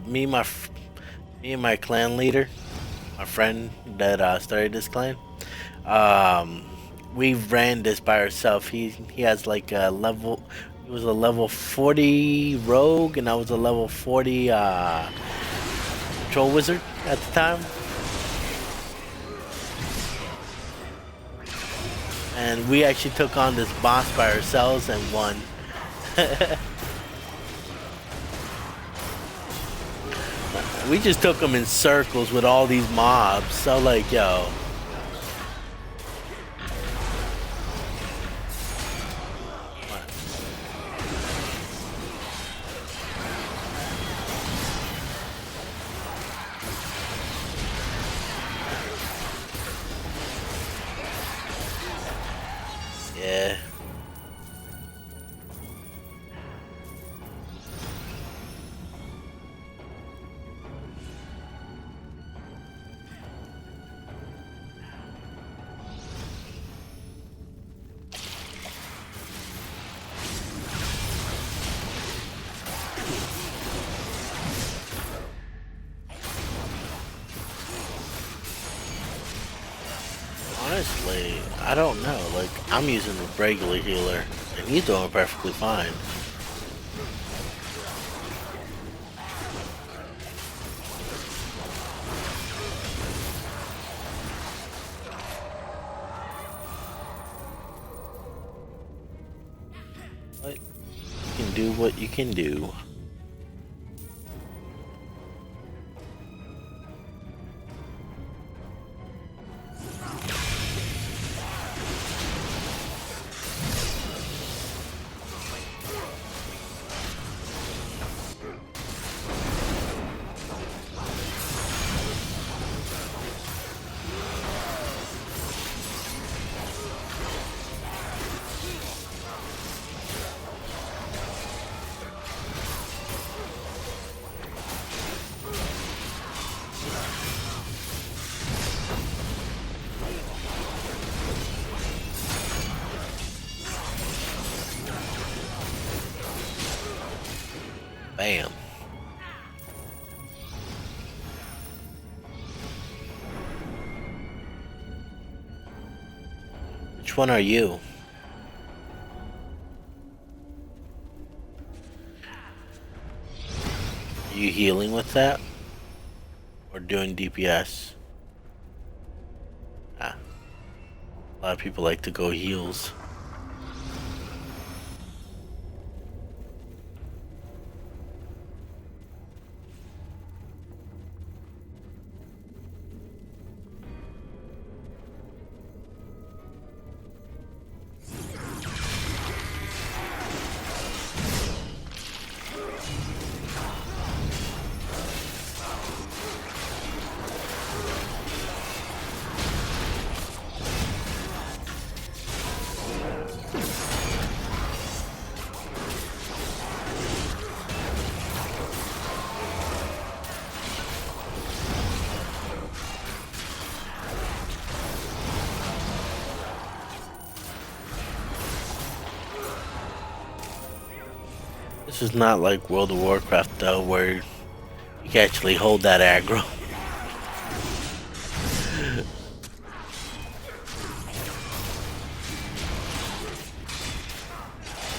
Me, me and my clan leader, my friend that started this clan, um, we ran this by ourselves. He has like a level. He was a level 40 rogue, and I was a level 40 troll wizard at the time. And we actually took on this boss by ourselves and won. We just took them in circles with all these mobs. So like, yo. Yeah. Honestly, I don't know. Like, I'm using the regular healer, and he's doing perfectly fine. But you can do what you can do. Bam. Which one are you? Are you healing with that? Or doing DPS? Ah, a lot of people like to go heals. This is not like World of Warcraft though, where you can actually hold that aggro.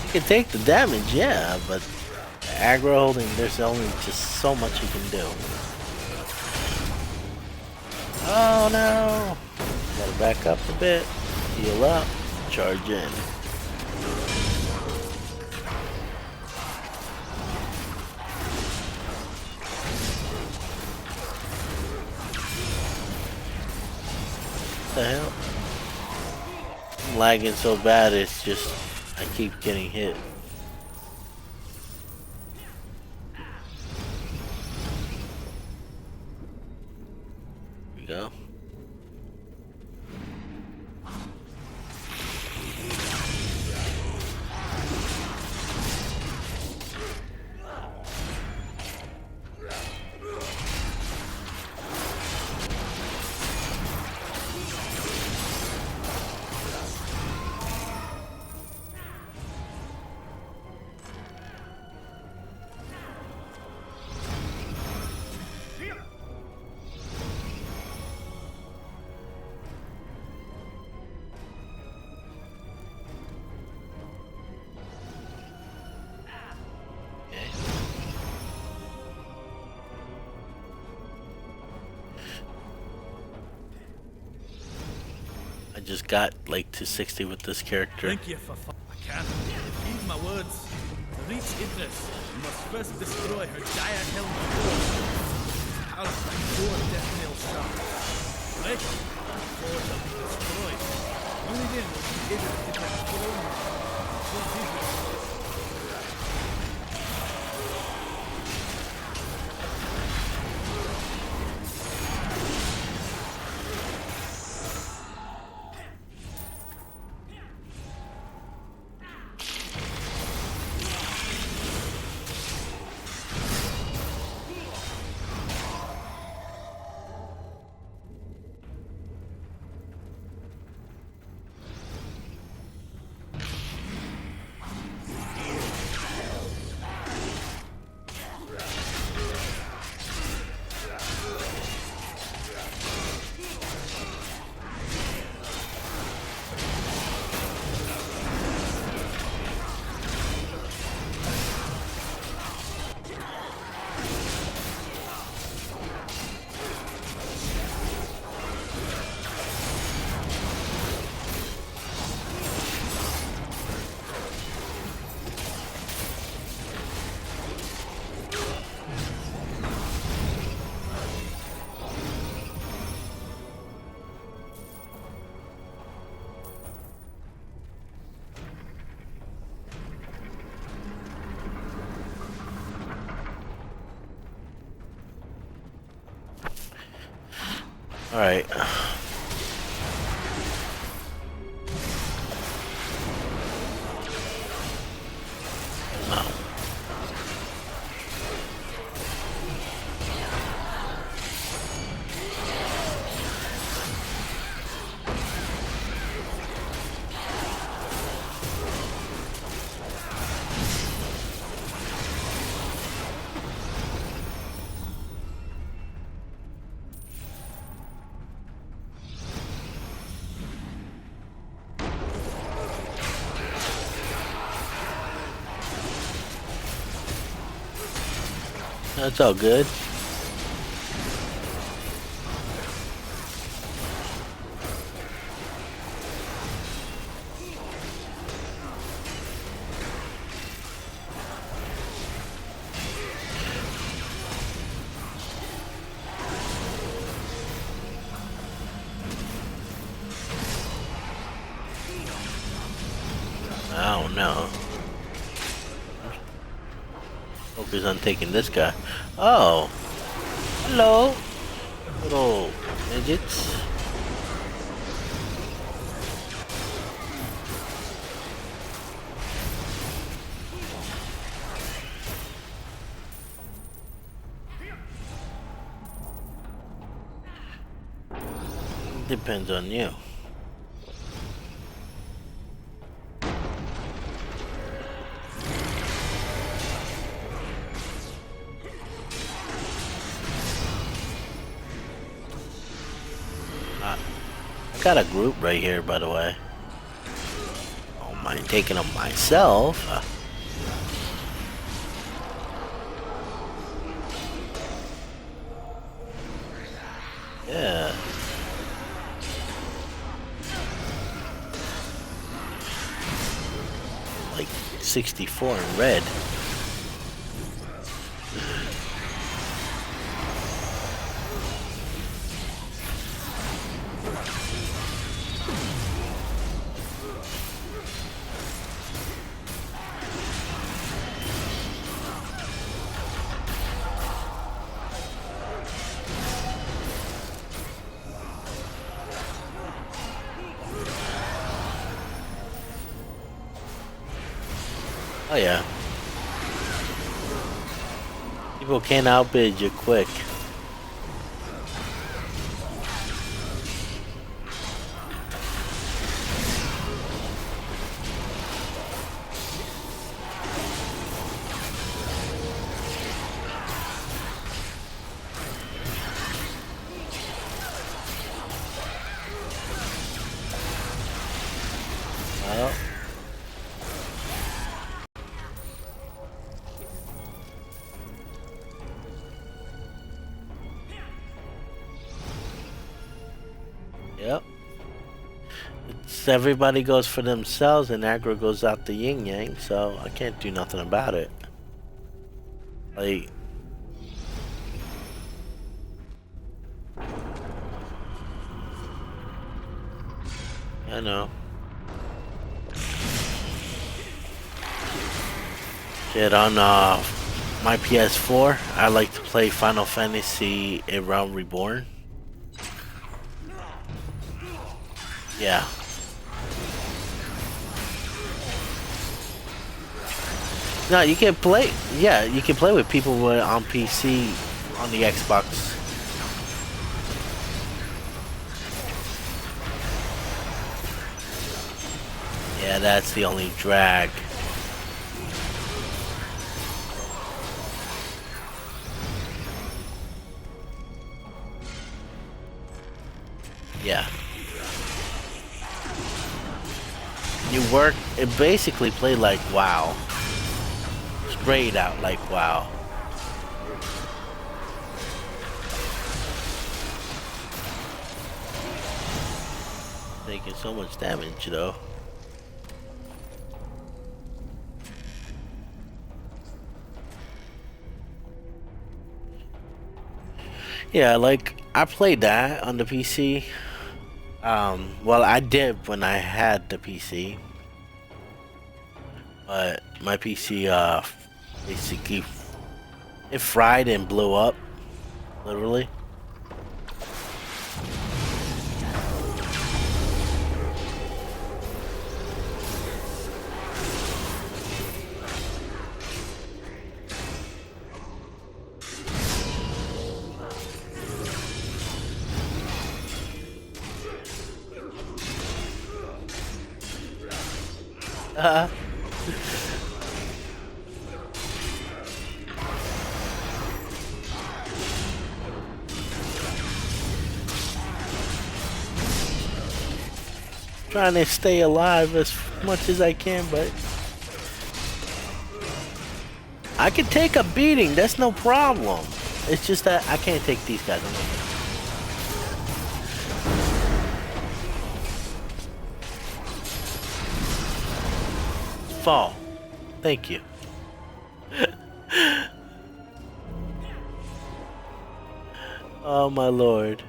You can take the damage, yeah, but the aggro holding, there's only just so much you can do. Oh no! Gotta back up a bit, heal up, charge in. What the hell? I'm lagging so bad, it's just, I keep getting hit. Here we go. I just got like to 60 with this character. Thank you for I can't. Heed my words. To reach Idris, you must first destroy her giant helm of force. Out like 4 death nail shots. Break it, and 4 shall be destroyed. Only then will you be able to get that throne. All right. Oh, that's all good. I don't know. Focus on taking this guy. Oh, hello, little midgets. Depends on you. I got a group right here, by the way. I don't mind taking them myself. Yeah. Like 64 in red. Oh yeah. People can't outbid you quick. Well, yep. It's everybody goes for themselves and aggro goes out the yin yang, so I can't do nothing about it. Like, I know. Shit, on my PS4, I like to play Final Fantasy A Realm Reborn. Yeah. No, you can play. Yeah, you can play with people on PC on the Xbox. Yeah, that's the only drag. Yeah. You work. It basically played like WoW. Straight out like WoW. Taking so much damage though. Yeah, like I played that on the PC. Well, I did when I had the PC, but my PC basically it fried and blew up, literally. Trying to stay alive as much as I can, but I can take a beating. That's no problem. It's just that I can't take these guys. Fall. Thank you. Oh my lord.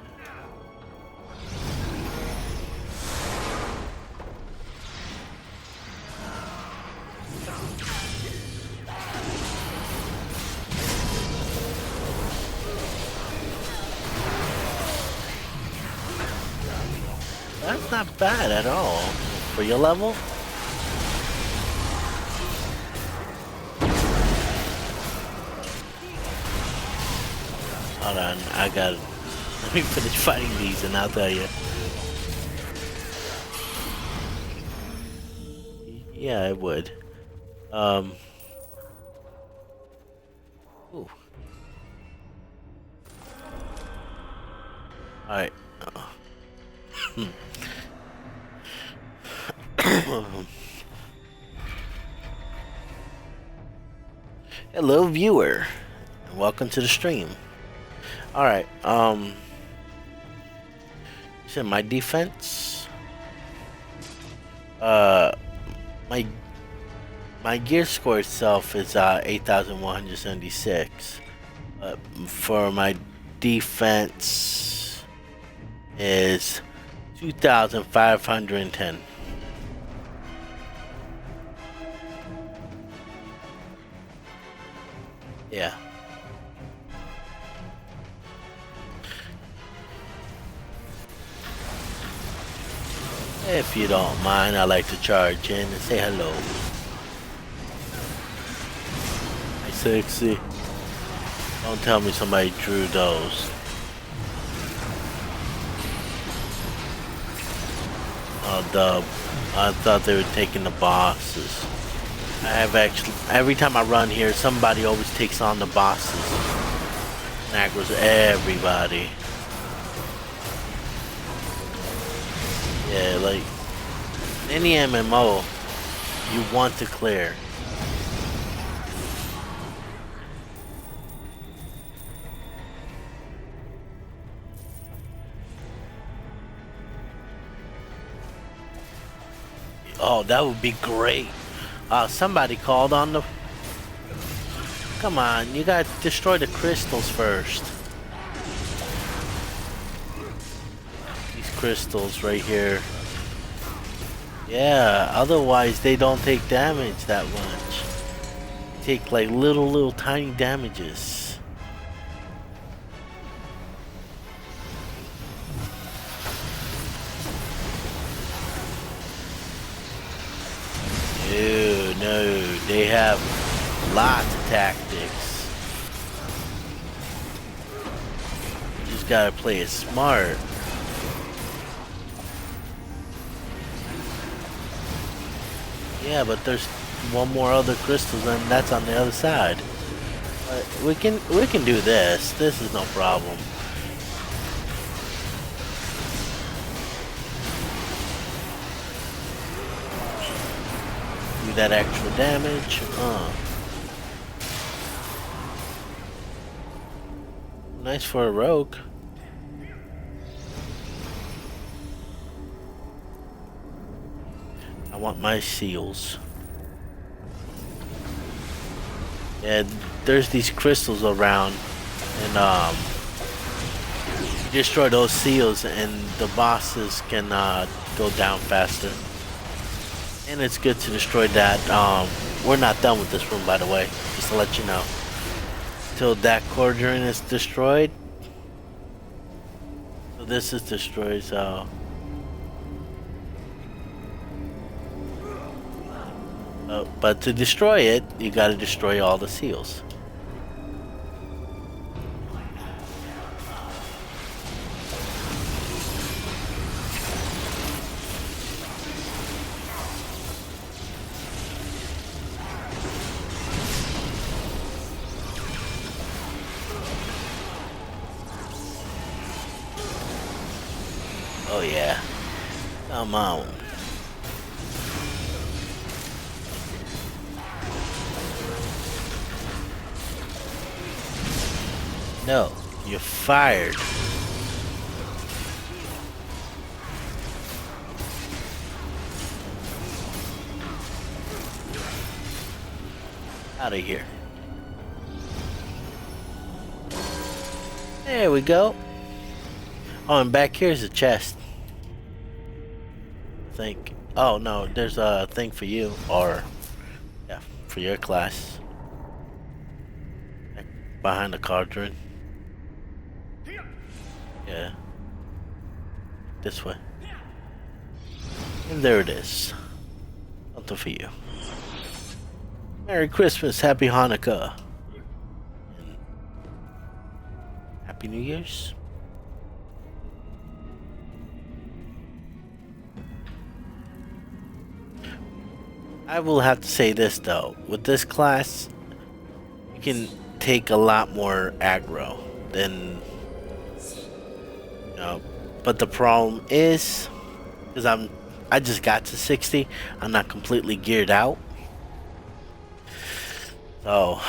That's not bad at all. For your level? Hold on, I got. Let me finish fighting these and I'll tell you. Yeah, I would. Ooh. Alright. Hello, viewer, and welcome to the stream. Alright, so my defense, my gear score itself is 8,176, but for my defense is 2,510. Yeah. If you don't mind, I like to charge in and say hello. Hi, sexy. Don't tell me somebody drew those. Oh, dub. I thought they were taking the bosses. I have actually, every time I run here, somebody always takes on the bosses. And aggroes everybody. Yeah, like, any MMO, you want to clear. Oh, that would be great. Somebody called on the... Come on, you gotta destroy the crystals first. These crystals right here. Yeah, otherwise they don't take damage that much. They take like little tiny damages. No, they have lots of tactics. You just gotta play it smart. Yeah, but there's one more other crystals and that's on the other side. But we can do this. This is no problem. That extra damage. Nice for a rogue. I want my seals. Yeah, there's these crystals around, and you destroy those seals, and the bosses can go down faster. And it's good to destroy that. We're not done with this room, by the way, just to let you know. Till that quadrant is destroyed. So this is destroyed, so... but to destroy it, you gotta destroy all the seals. Oh yeah. Come on. No, you're fired. Out of here. There we go. Oh, and back here's a chest. I think. Oh no, there's a thing for you, or yeah, for your class. Behind the cauldron. Yeah. This way. And there it is. Something for you. Merry Christmas, Happy Hanukkah, and Happy New Year's. I will have to say this though, with this class, you can take a lot more aggro than, you know, but the problem is, because I just got to 60, I'm not completely geared out. So,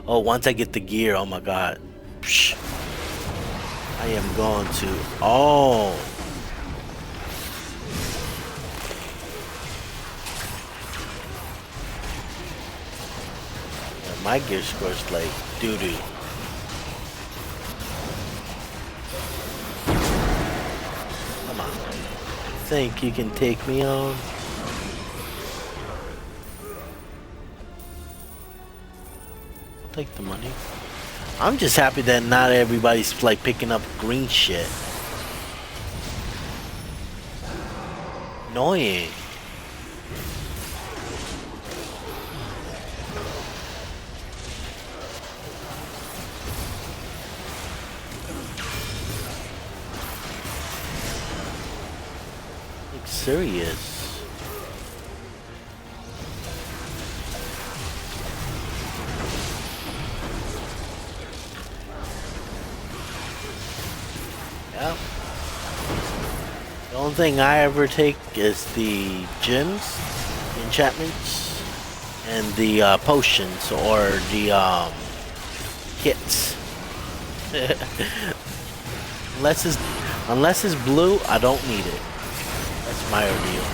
oh, once I get the gear, oh my god, psh, I am going to, oh, yeah, my gear score's like doo-doo. Come on, think you can take me on? I'll take the money. I'm just happy that not everybody's like picking up green shit. Annoying. Like serious. Yeah. The only thing I ever take is the gems, the enchantments, and the potions or the kits. unless it's blue, I don't need it. That's my ordeal.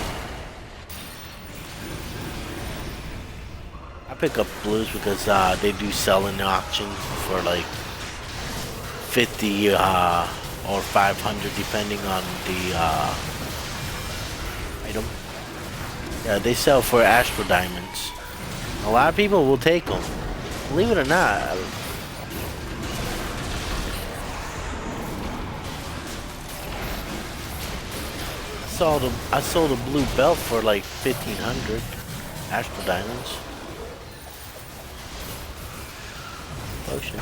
I pick up blues because they do sell in the auction for like 50 or 500 depending on the item. Yeah, they sell for Astro Diamonds. A lot of people will take them. Believe it or not. I sold a blue belt for like 1,500 Astro Diamonds. Potion.